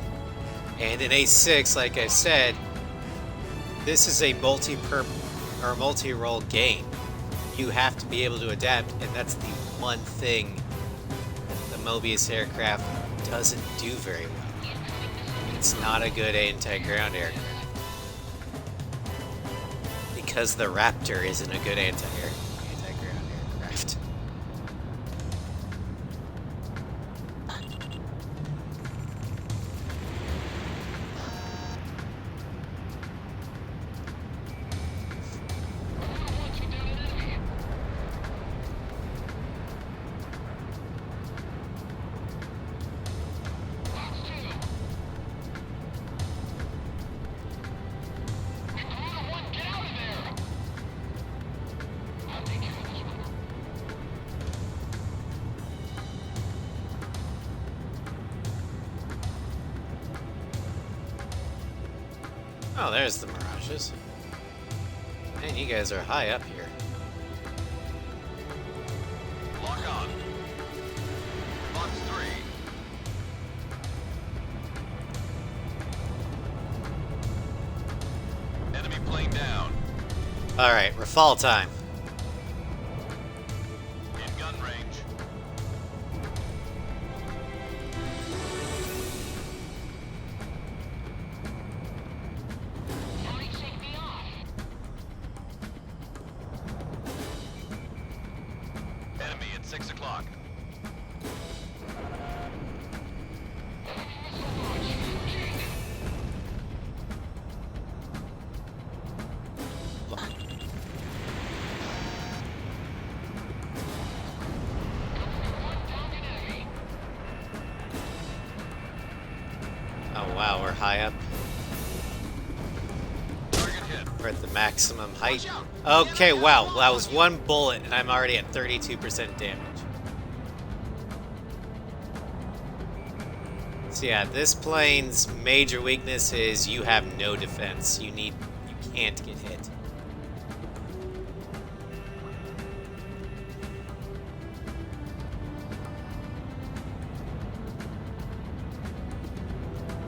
And in A6, like I said, this is a multi-role game. You have to be able to adapt, and that's the one thing the Mobius aircraft doesn't do very well. It's not a good anti-ground aircraft. Because the Raptor isn't a good anti-ground aircraft. Oh, there's the Mirages. Man, you guys are high up here. Lock on. Fox 3. Enemy plane down. Alright, Rafale time. In gun range. Enemy at 6 o'clock. Oh wow, we're high up. Target hit. We're at the maximum height. Okay, wow, that was one bullet and I'm already at 32% damage. So yeah, this plane's major weakness is you have no defense. You can't get hit.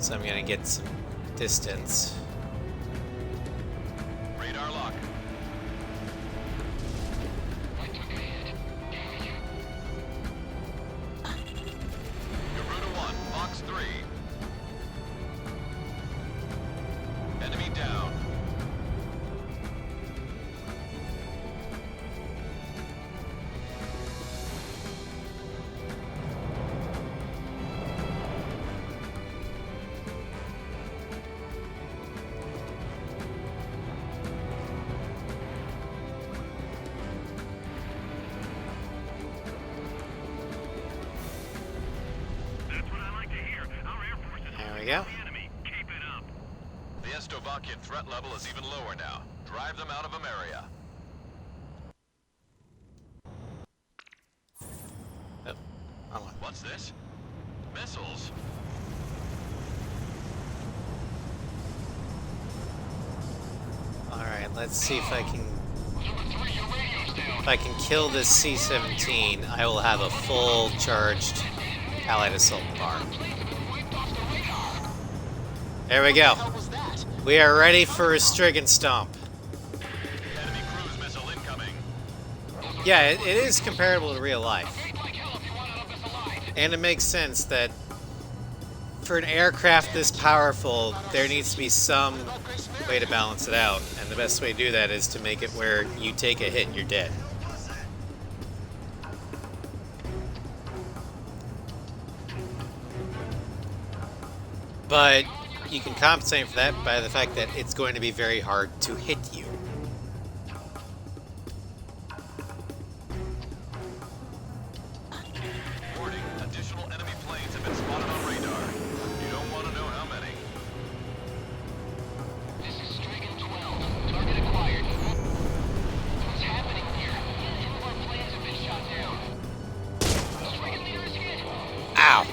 So I'm gonna get some distance. Radar lock. Garuda 1, Fox 3. Enemy down. go. The enemy. Keep it up. The Estovakian threat level is even lower now. Drive them out of Ameria. Oh, wrong one. What's this? Missiles? Alright, let's see if I can... If I can kill this C-17, I will have a full charged Allied assault bar. There we go. What was that? We are ready for a Strigan Stomp. Enemy cruise missile incoming. Yeah, it is comparable to real life. And it makes sense that for an aircraft this powerful, there needs to be some way to balance it out. And the best way to do that is to make it where you take a hit and you're dead. But you can compensate for that by the fact that it's going to be very hard to hit you. Warning, additional enemy planes have been spotted on radar. You don't want to know how many. This is Strigan 12. Target acquired. What's happening here? Two of our planes have been shot down. Strigan leader is hit. Ow!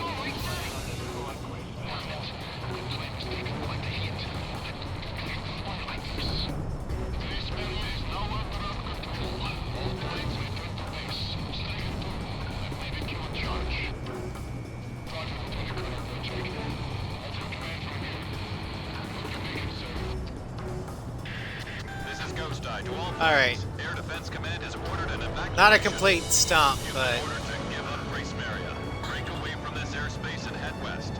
This is Ghost Eye to all All right. planes. Air Defense Command has ordered an evacuation. Not a complete stomp, You've but been ordered to give up Grace Maria. Break away from this airspace and head west.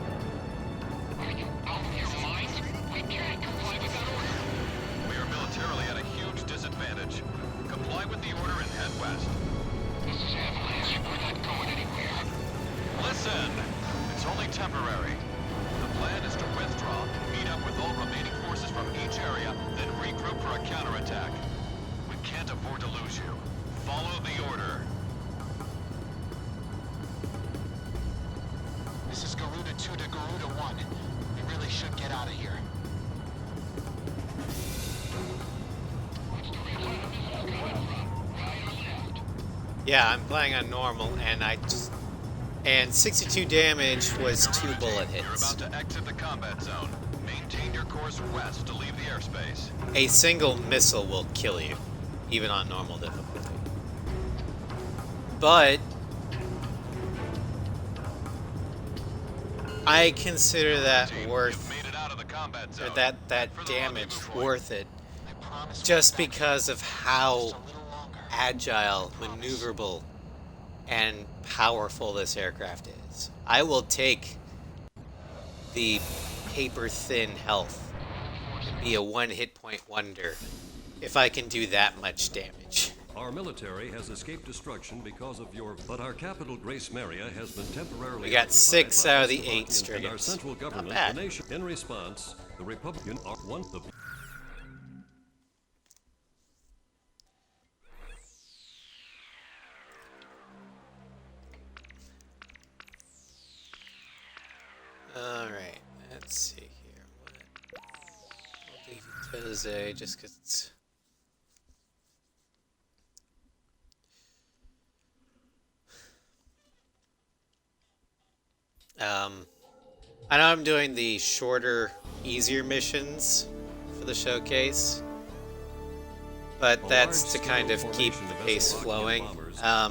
Are you out of your mind? We can't comply with that order. We are militarily at a huge disadvantage. Comply with the order and head west. This is Avalanche. We're not going anywhere. Listen! It's only temporary. The plan is to withdraw, meet up with all remaining forces from each area, then regroup for a counterattack. We can't afford to lose you. Follow the order. This is Garuda 2 to Garuda 1. We really should get out of here. yeah, I'm playing on normal, and 62 damage was 2 bullet You're hits. about to exit the combat zone. Maintain your course west to leave the airspace. A single missile will kill you, even on normal difficulty. But I consider that Team, worth, you've made it out of the combat or zone. that For the damage rendezvous point. worth it, I promise just we'll be back because of just how a little longer. agile, maneuverable, and powerful this aircraft is. I will take the paper-thin health, be a one-hit point wonder, if I can do that much damage. Our military has escaped destruction because of your... But our capital, Grace Maria, has been temporarily... We got occupied 6 by out of the Slovakian 8 and our Striggers. central Not government, bad. the nation... In response, the Republican... One, the... Alright, let's see here. We'll leave Jose just because it's... I know I'm doing the shorter, easier missions for the showcase, but that's to kind of keep the pace flowing.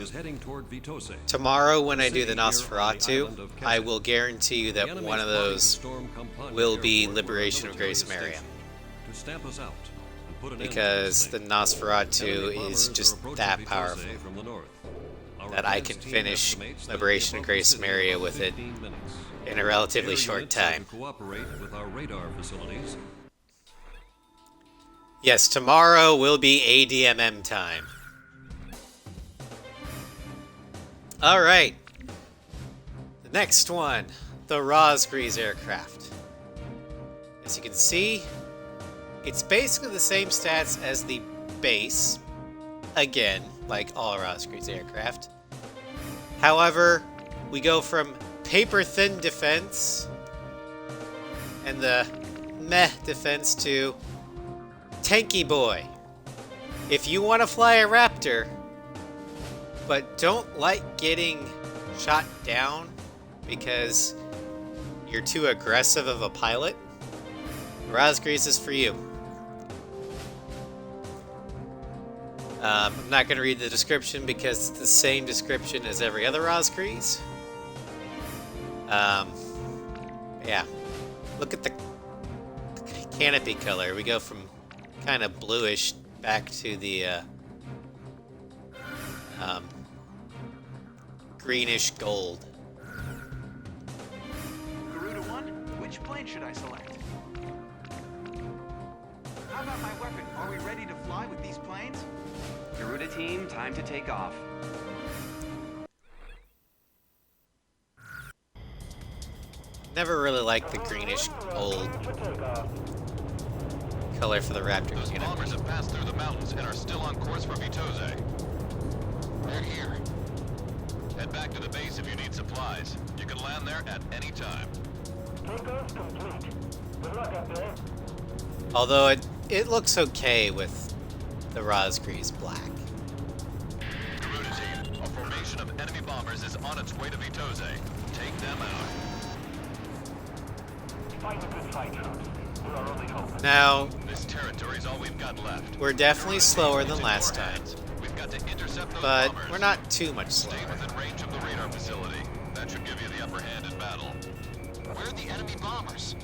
Is heading toward Vitose. Tomorrow, when I do the City here on the Nosferatu, island of I Keswick. will guarantee you The that enemy's one of plotting to those storm Campania will be Airport, where our Liberation of military Grace is Maria, stationed, to stamp us out and put an end to because this the thing. Nosferatu Enemy is bombers are just approaching that Vitose powerful from the north. Our that I advance can team finish estimates that Liberation of above the Grace city Maria in with it 15 minutes. in a relatively Air short units are to time. cooperate with our radar facilities. Yes, tomorrow will be ADMM time. Alright. The next one, the Rosgrees aircraft. As you can see, it's basically the same stats as the base. Again, like all Rosgrees aircraft. However, we go from paper-thin defense And the meh defense to Tanky Boy. If you want to fly a Raptor, but don't like getting shot down because you're too aggressive of a pilot, Rosgrease is for you. I'm not going to read the description because it's the same description as every other Rosgrease. Yeah. Look at the canopy color. We go from kind of bluish back to the greenish gold. Garuda 1, which plane should I select? How about my weapon? Are we ready to fly with these planes? Garuda team, time to take off. Never really liked the greenish gold color for the Raptor. Those bombers have passed through the mountains and are still on course for Vitose. They're here. Head back to the base if you need supplies. You can land there at any time. Although it looks okay with the Rosgrease black. Garuda team, a formation of enemy bombers is on its way to Vitose. Take them out. Fight a good fight, troops. We're our only hope. Now, This territory's all we've got left. we're definitely slower than It's in last your time, hands. We've got to intercept those but bombers. we're not too much Stay slower. within range of the radar facility. That should give you the upper hand in battle. Where are the enemy bombers?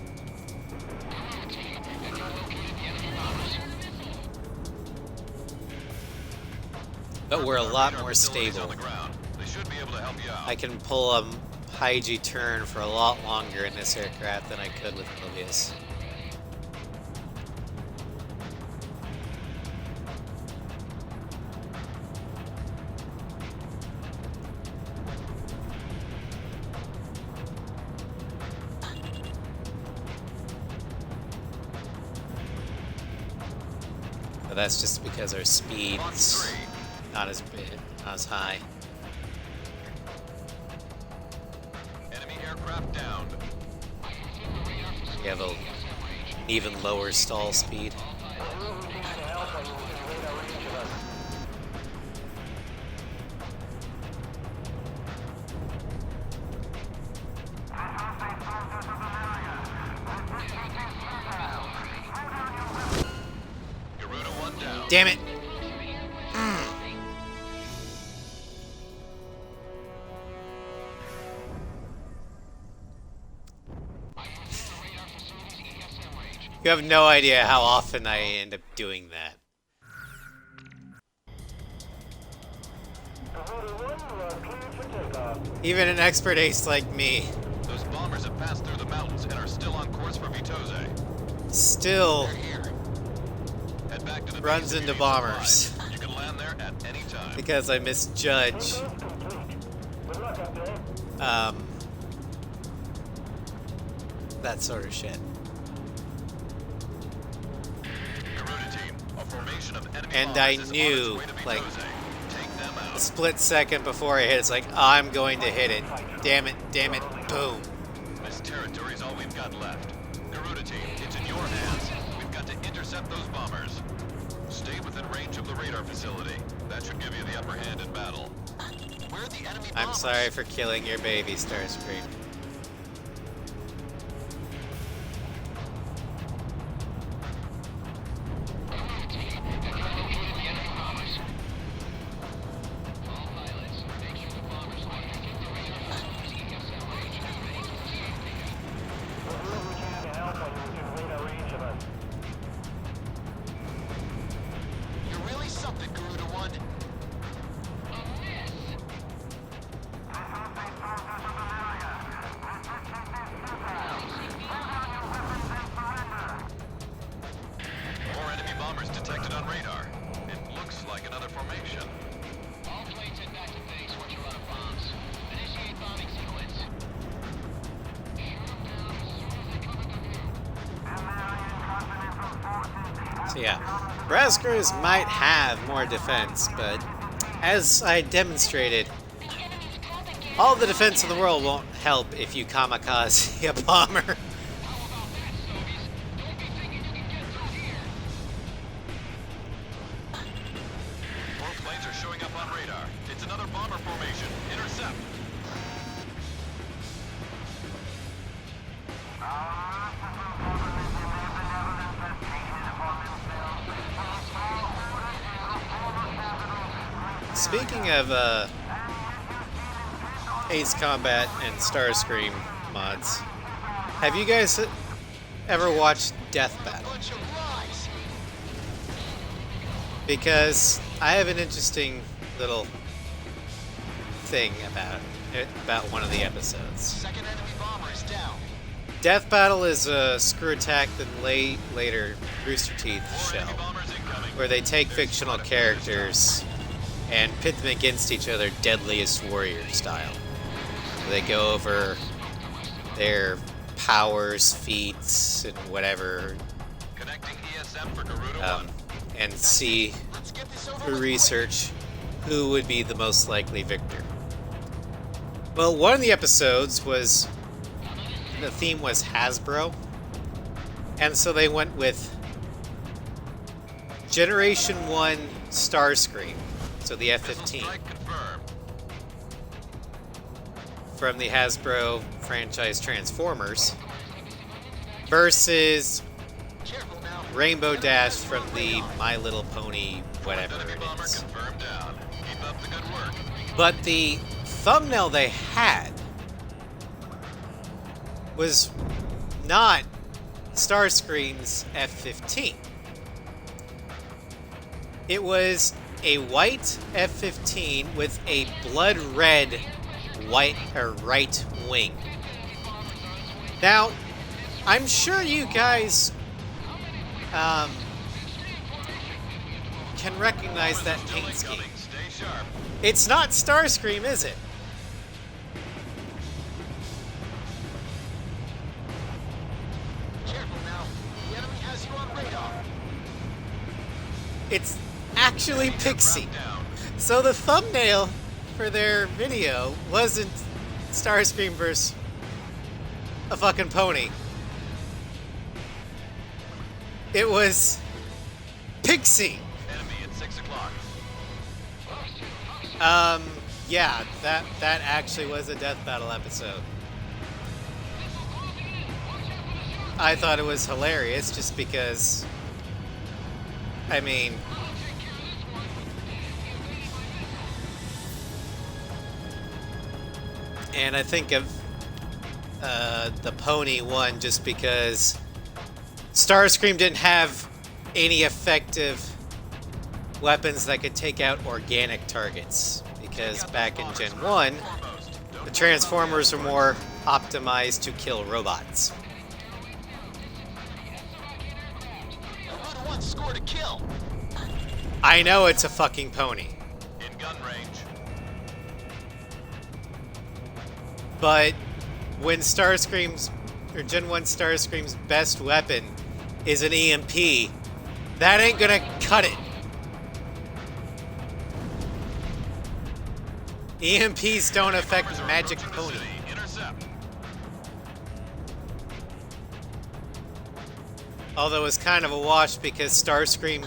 But we're a Our lot radar more facility's stable. on the ground. They should be able to help you out. I can pull a high G turn for a lot longer in this aircraft than I could with Mobius. But that's just because our speed's Fox 3. not as big, not as high. Enemy aircraft down. We have an even lower stall speed. Garuda 1 down. Damn it! You have no idea how often I end up doing that. Even an expert ace like me Those bombers have passed through the mountains and are still on course for Vitose. still They're here. Head back to the runs base if into you need bombers supplies. You can land there at any time. because I misjudge that sort of shit. Garuda team, a formation of enemy And bombers I is on its knew, way to like, Vitose. Take them A out. split second before I hit, it's like, I'm going to hit it. Damn it, boom. This territory's all we've got left. Garuda team, it's in your hands. We've got to intercept those bombers. Stay within range of the radar facility. That should give you the upper hand in battle. Where are the enemy bombers? I'm sorry for killing your baby, Starscream. You're really something, Garuda 1. More enemy bombers detected on radar. It looks like another formation. All planes head back to base once you're out of bombs. Initiate bombing sequence. So yeah, Braskers might have more defense, but as I demonstrated, all the defense in the world won't help if you kamikaze a bomber. Speaking of Ace Combat and Starscream mods, have you guys ever watched Death Battle? Bunch of lies. Because I have an interesting little thing about one of the episodes. Second enemy bomber is down. Death Battle is a Screw Attack and later Rooster Teeth show, where they take fictional characters and pit them against each other, Deadliest Warrior style. They go over their powers, feats, and whatever, Connecting ESM for Garuda 1. and see Let's get this over through with research who would be the most likely victor. Well, one of the episodes was, the theme was Hasbro, and so they went with Generation 1 Starscream, so the F-15, Strike confirmed. from the Hasbro franchise Transformers, versus Careful now. Rainbow Dash from the My Little Pony, whatever Enemy it bomber is. confirmed down. Keep up the good work. But the thumbnail they had was not Starscream's F-15. It was a white F-15 with a blood red white or right wing. Now, I'm sure you guys can recognize that paint scheme. Incoming. Stay sharp. It's not Starscream, is it? Careful now. The enemy has you on radar. It's actually Pixie. Down. So the thumbnail for their video wasn't Starscream versus a fucking pony. It was Pixie. Enemy at 6 o'clock. Yeah, that actually was a Death Battle episode. I thought it was hilarious just because, I mean, and I think of the pony one just because Starscream didn't have any effective weapons that could take out organic targets, because back in Gen 1, the Transformers were more optimized to kill robots. Garuda 1 scored a kill. I know it's a fucking pony, In gun range. but when Starscream's, or Gen 1 Starscream's best weapon is an EMP, that ain't gonna cut it. EMPs don't affect Bombers are Magic approaching the Pony. city. Intercept. Although it's kind of a wash because Starscream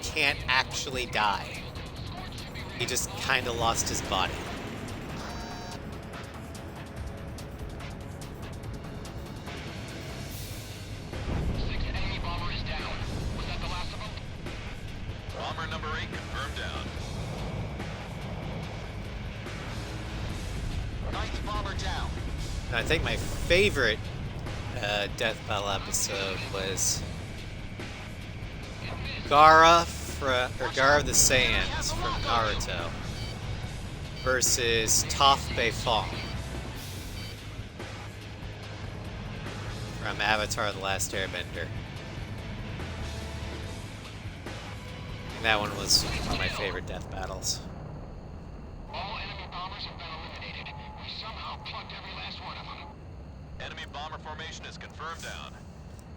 can't actually die. He just kind of lost his body. Six enemy bomber is down. Was that the last of them? Bomber number 8 confirmed down. Ninth bomber down. I think my favorite Death Battle episode was Gara of the Saiyans from Naruto versus Toph Beifong from Avatar: The Last Airbender. And that one was one of my favorite death battles. All enemy bombers have been eliminated. We somehow plugged every last one of them. Enemy bomber formation is confirmed down.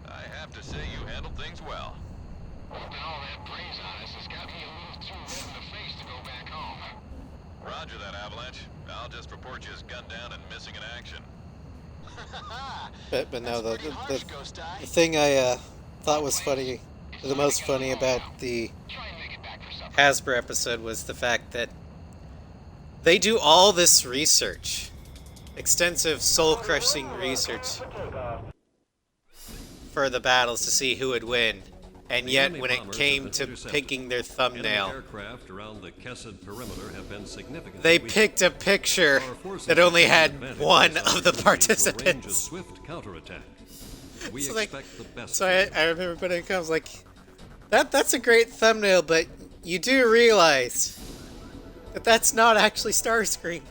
I have to say you handled things well. Putting all that praise on us has got me a little too red in the face to go back home. Roger that, Avalanche. I'll just report you as gunned down and missing in action. But no, That's pretty harsh, Ghost Eye. the thing I thought was funny, the most funny about the Try and make it back for supper. Hasbro episode was the fact that they do all this research, extensive soul-crushing research for the battles to see who would win, And The yet, enemy when it bombers came have to been intercepted. picking their Enemy thumbnail, aircraft around the Kesed perimeter have been significantly they weakened. picked a picture Our forces that only have had taken advantage one this of the opportunity to arrange a participants. swift counterattack. We So, like, expect the best. So from I remember putting it comes like, that's a great thumbnail, but you do realize that that's not actually Starscream.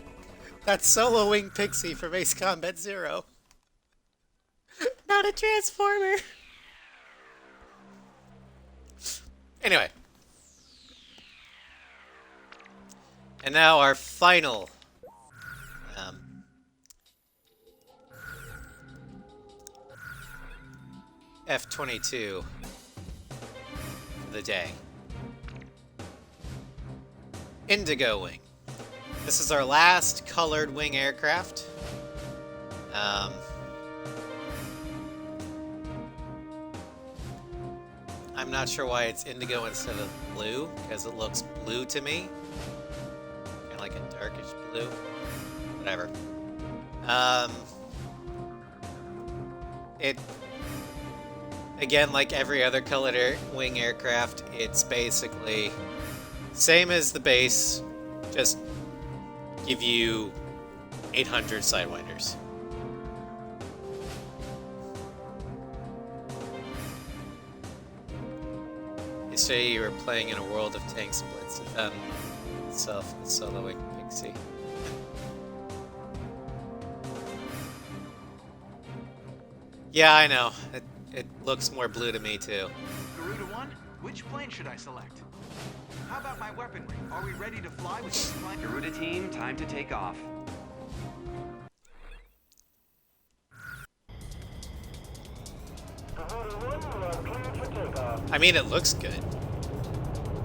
That's Solo Wing Pixie from Ace Combat Zero. Not a Transformer. Anyway. And now our final F-22 for the day. Indigo Wing. This is our last colored wing aircraft. I'm not sure why it's indigo instead of blue, because it looks blue to me. Kind of like a darkish blue. Whatever. It, again, like every other colored wing aircraft, it's basically same as the base, just give you 800 Sidewinders. Yesterday you were playing in a world of tank splits and found itself with Solo Wing Pixie. Yeah, I know. It looks more blue to me too. Garuda 1, which plane should I select? How about my weaponry? Are we ready to fly with this plane? Garuda team, time to take off. I mean, it looks good.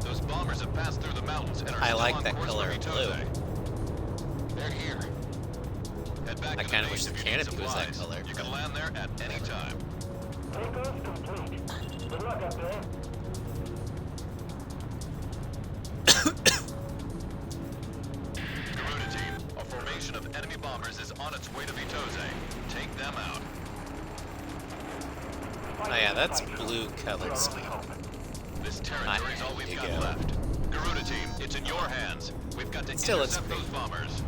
Those bombers have passed through the mountains and are I still like on that course color for of Vitose. They're here. Head back I to kinda the wish base the if you need canopy was that supplies. color, You but- can land there at any time. Takeoff complete. Good luck up there. Garuda team, a formation of enemy bombers is on its way to Vitose. Take them out. Oh yeah, that's blue colored stuff. This territory is all we've got Indigo. left. Garuda team, it's in your hands. We've got to Still looks intercept those bombers.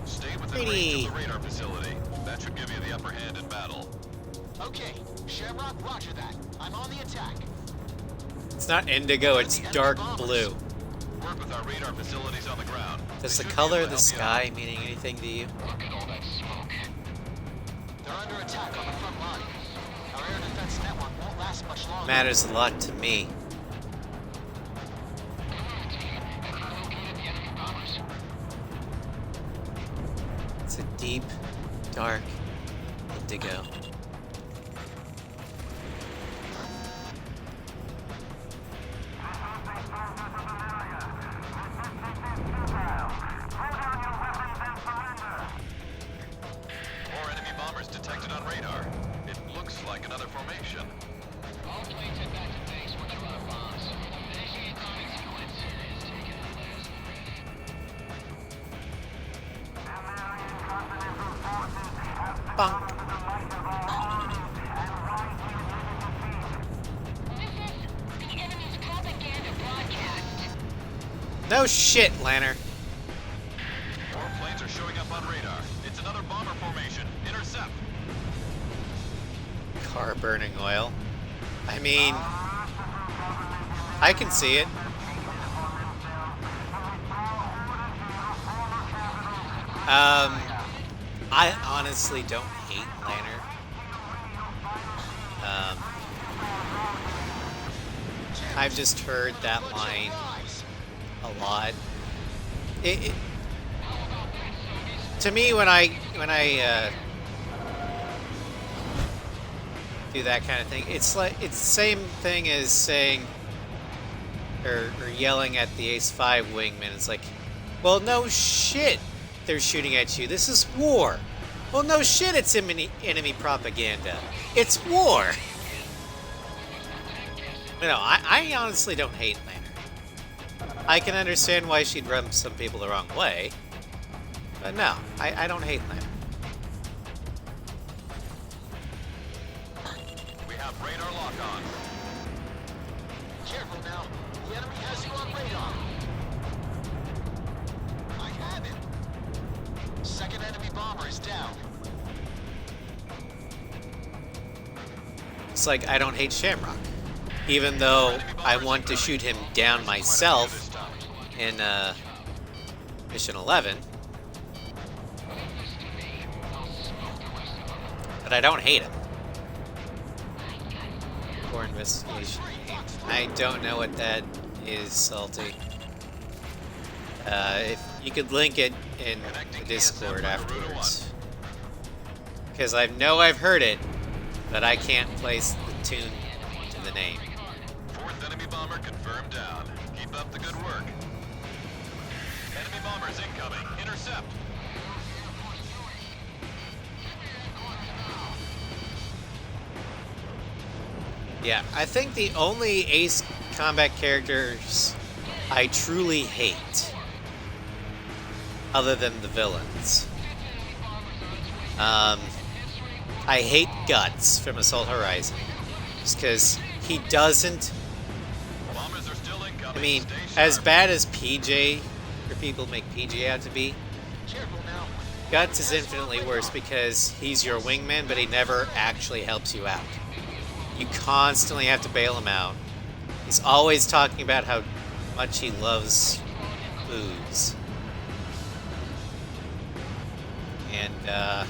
Stay within Pretty. range of the radar facility. That should give you the upper hand in battle. Okay, Shamrock, roger that. I'm on the attack. It's not indigo, it's dark blue. Work with our radar facilities on the ground. Does They the should be color able of to the help you sky out. meaning anything to you? Look at all that smoke. They're under attack on the front line. Our air defense network won't last much longer. Matters a lot to me. It's a deep, dark indigo. More enemy bombers detected on radar. It looks like another formation. All planes head back to base with their rudder bombs. Initiate timing sequence. It's taken the last Bonk. This is the enemy's propaganda broadcast. No shit, Lanner. More planes are showing up on radar. It's another bomber formation. Intercept. Car burning oil. I mean, I can see it. I honestly don't hate Lanner. I've just heard that line a lot. To me, when I do that kind of thing, it's like it's the same thing as saying or yelling at the Ace 5 wingman. It's like, well, no shit, they're shooting at you. This is war. Well, no shit, it's enemy propaganda. It's war. No, I honestly don't hate Lanner. I can understand why she'd rub some people the wrong way, but no, I don't hate Lanner. We have radar lock on. down. It's like I don't hate Shamrock, even though I want to shoot him down myself in Mission 11. But I don't hate him. Core investigation. I don't know what that is, Salty. If you could link it in the Discord afterwards. Because I know I've heard it, but I can't place the tune to the name. Fourth enemy bomber confirmed down. Keep up the good work. Enemy bombers incoming. Intercept. Yeah, I think the only Ace Combat characters I truly hate, other than the villains, I hate Guts from Assault Horizon, just because he doesn't. Bombers are still incoming. I mean, Stay as sharp. bad as PJ, or people make PJ out to be, Careful now. Guts is infinitely worse because he's your wingman, but he never actually helps you out. You constantly have to bail him out. He's always talking about how much he loves booze. And,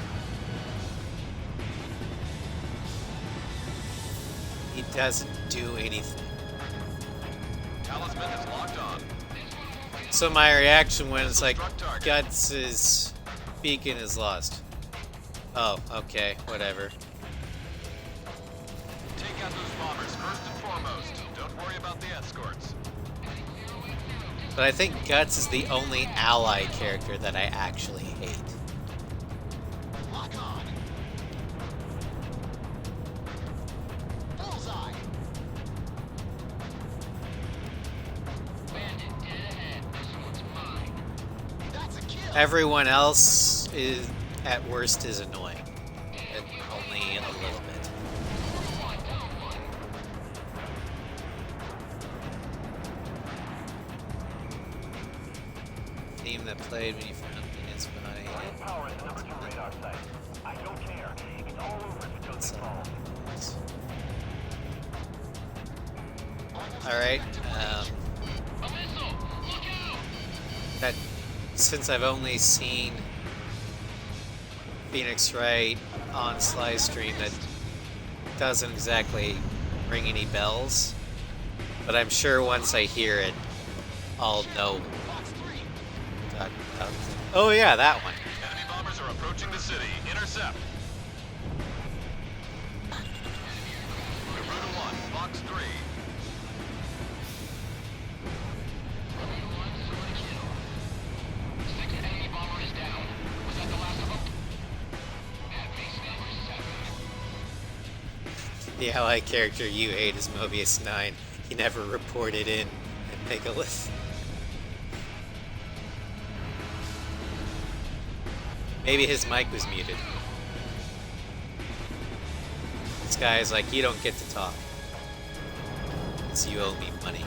he doesn't do anything. Talisman is locked on. So my reaction when it's like, Guts' beacon is lost. Oh, okay, whatever. Take out those bombers first and foremost. Don't worry about the escorts. But I think Guts is the only ally character that I actually hate. Lock on. Bullseye. That's a kill. Everyone else is, at worst, is annoying. And only a little bit. Theme that played when you found Venus body. Power at the number 2 radar site. I don't care. It's all over if it goes involved. Alright, that, since I've only seen Phoenix Wright on Sly Stream, that doesn't exactly ring any bells, but I'm sure once I hear it, I'll know. Oh yeah, that one. Enemy bombers are approaching the city. Intercept. Garuda 1, Box 3. The ally character you hate is Mobius 9. He never reported in at Megalith. Maybe his mic was muted. This guy is like, you don't get to talk. Because you owe me money.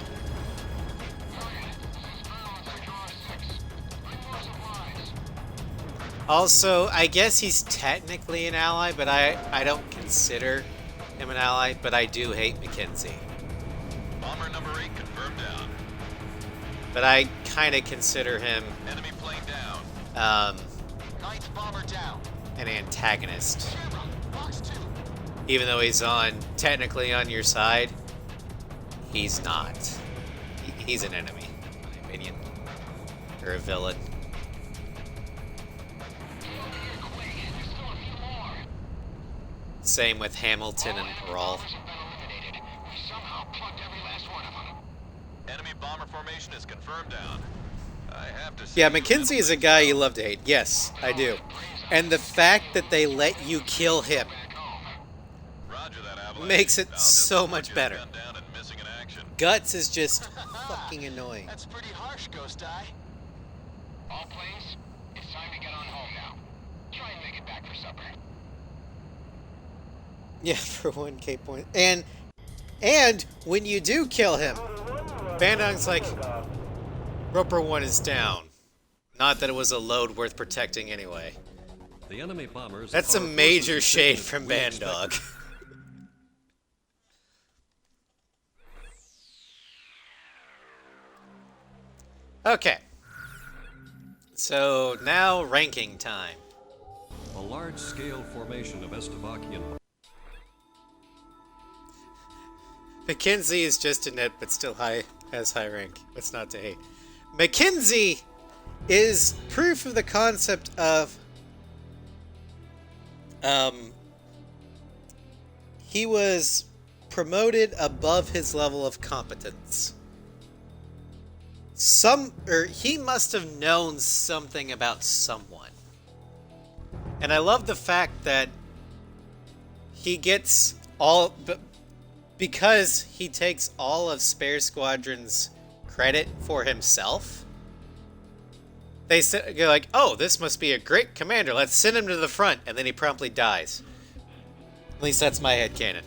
Also, I guess he's technically an ally, but I don't consider him an ally, but I do hate Mackenzie. Bomber number 8 confirmed down. But I kind of consider him Enemy plane down. Ninth bomber down. an antagonist. Shamrock, box 2. Even though he's technically on your side, he's not. He's an enemy, in my opinion. Or a villain. Same with Hamilton and Brawl. Enemy bomber formation is confirmed down. I have to say. Yeah, Mackenzie is a guy you love to hate. Yes, I do. And the fact that they let you kill him Roger that, Avalanche. makes it I'll just so put much you better. gunned down and missing in action. Guts is just fucking annoying. That's pretty harsh, Ghost Eye. All planes, it's time to get on home now. Try and make it back for supper. Yeah, for 1k point. And when you do kill him, Bandung's like, Roper 1 is down. Not that it was a load worth protecting anyway. The enemy bombers. That's a are forces major of shade fitness from we Bandog. expected. Okay. So now ranking time. A large-scale formation of Estevakian. Mackenzie is just a net, but still has high rank. What's not to hate? Mackenzie is proof of the concept of he was promoted above his level of competence. He must have known something about someone. And I love the fact that he gets because he takes all of Spare Squadron's credit for himself. Go like, oh, this must be a great commander. Let's send him to the front. And then he promptly dies. At least that's my headcanon.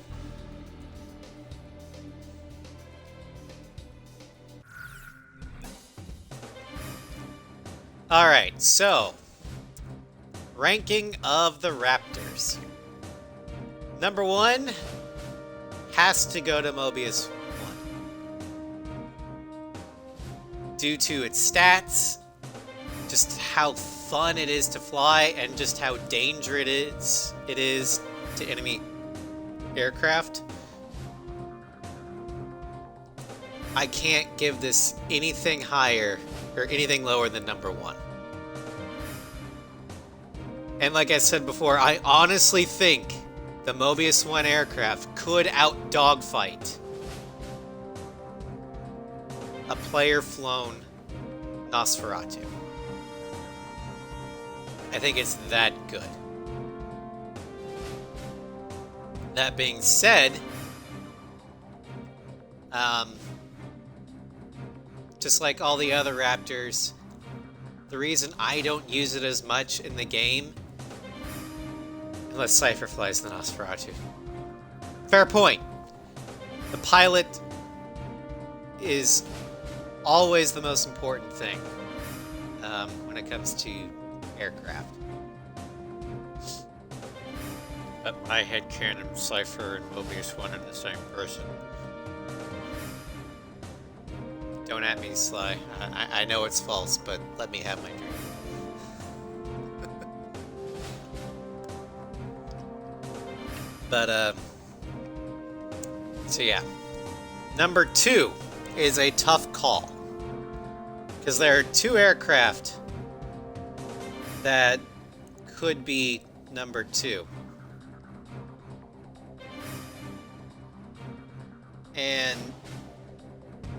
Alright, so ranking of the Raptors. Number 1 has to go to Mobius 1. Due to its stats, just how fun it is to fly, and just how dangerous it is to enemy aircraft. I can't give this anything higher or anything lower than number 1. And like I said before, I honestly think the Mobius 1 aircraft could out-dogfight a player-flown Nosferatu. I think it's that good. That being said, just like all the other Raptors, the reason I don't use it as much in the game, unless Cypher flies the Nosferatu. Fair point. The pilot is always the most important thing when it comes to aircraft. But my headcanon, Cypher and Mobius 1 are the same person. Don't at me, Sly. I know it's false, but let me have my dream. But, so yeah. Number 2 is a tough call. Because there are 2 aircraft that could be number 2. And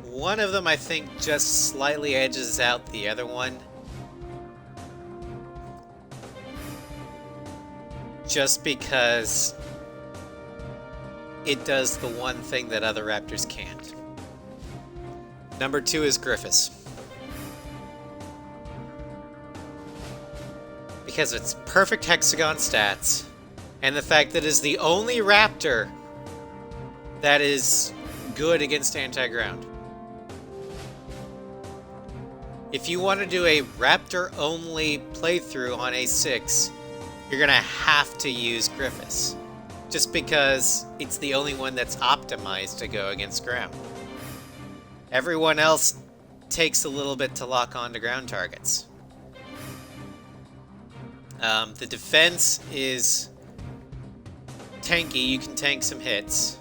one of them, I think, just slightly edges out the other one. Just because it does the one thing that other Raptors can't. Number 2 is Griffiths. Because it's perfect hexagon stats, and the fact that it is the only Raptor that is good against anti-ground. If you want to do a Raptor-only playthrough on A6, you're going to have to use Griffiths. Just because it's the only one that's optimized to go against ground. Everyone else takes a little bit to lock on to ground targets. The defense is tanky. You can tank some hits.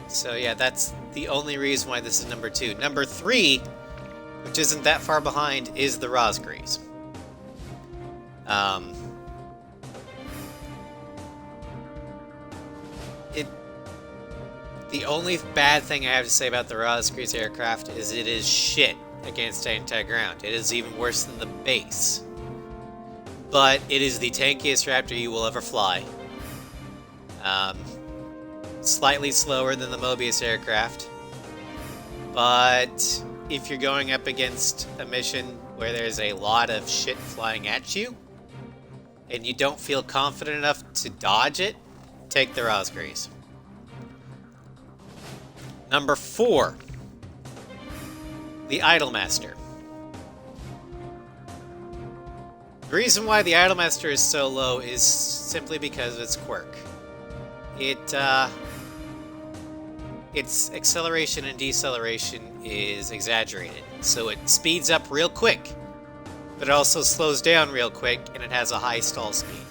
So yeah, that's the only reason why this is number 2. Number 3, which isn't that far behind, is the Rosgreaves. The only bad thing I have to say about the Rosgreaves aircraft is it is shit against anti-ground. It is even worse than the base. But it is the tankiest Raptor you will ever fly. Slightly slower than the Mobius aircraft. But if you're going up against a mission where there's a lot of shit flying at you, and you don't feel confident enough to dodge it, take the Rosgreaves. Number 4, the Idolmaster. The reason why the Idolmaster is so low is simply because of its quirk. Its acceleration and deceleration is exaggerated, so it speeds up real quick, but it also slows down real quick, and it has a high stall speed.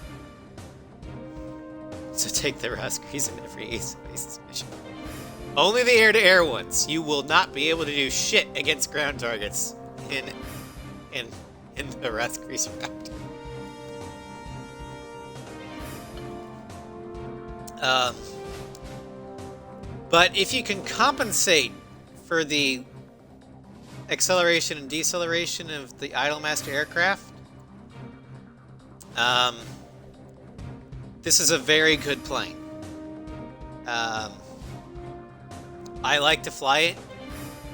So take the Rascals in every Ace mission. Only the air-to-air ones. You will not be able to do shit against ground targets in the Rascals route. But if you can compensate for the acceleration and deceleration of the Idolmaster aircraft, this is a very good plane. I like to fly it,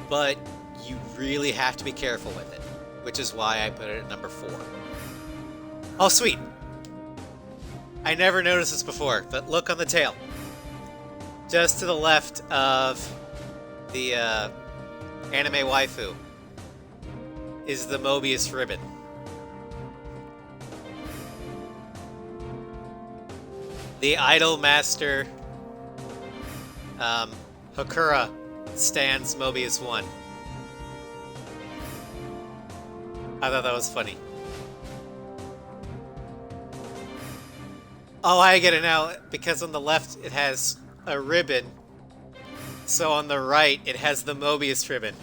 but you really have to be careful with it, which is why I put it at number 4. Oh, sweet. I never noticed this before, but look on the tail. Just to the left of the anime waifu is the Mobius ribbon. The Idolmaster Hakura stands Mobius 1. I thought that was funny. Oh, I get it now. Because on the left it has a ribbon, so on the right it has the Mobius ribbon.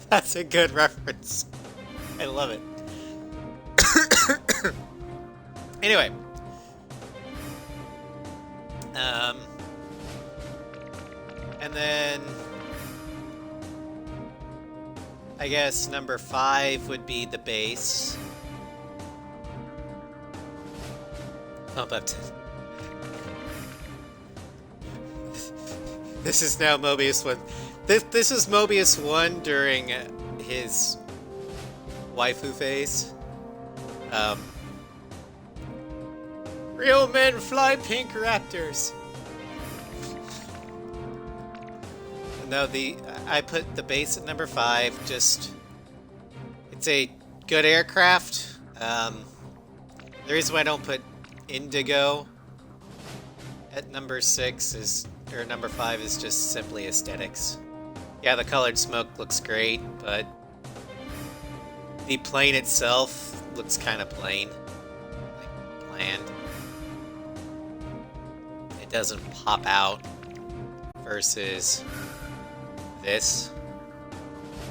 That's a good reference. I love it. Anyway. And then I guess number 5 would be the base. Pump up to... This is now Mobius 1. This is Mobius 1 during his waifu phase. Real men fly pink raptors. No, I put the base at number 5. Just, it's a good aircraft. The reason why I don't put Indigo at number 6 is, or number 5, is just simply aesthetics. Yeah, the colored smoke looks great, but the plane itself looks kind of plain, like bland. It doesn't pop out versus this.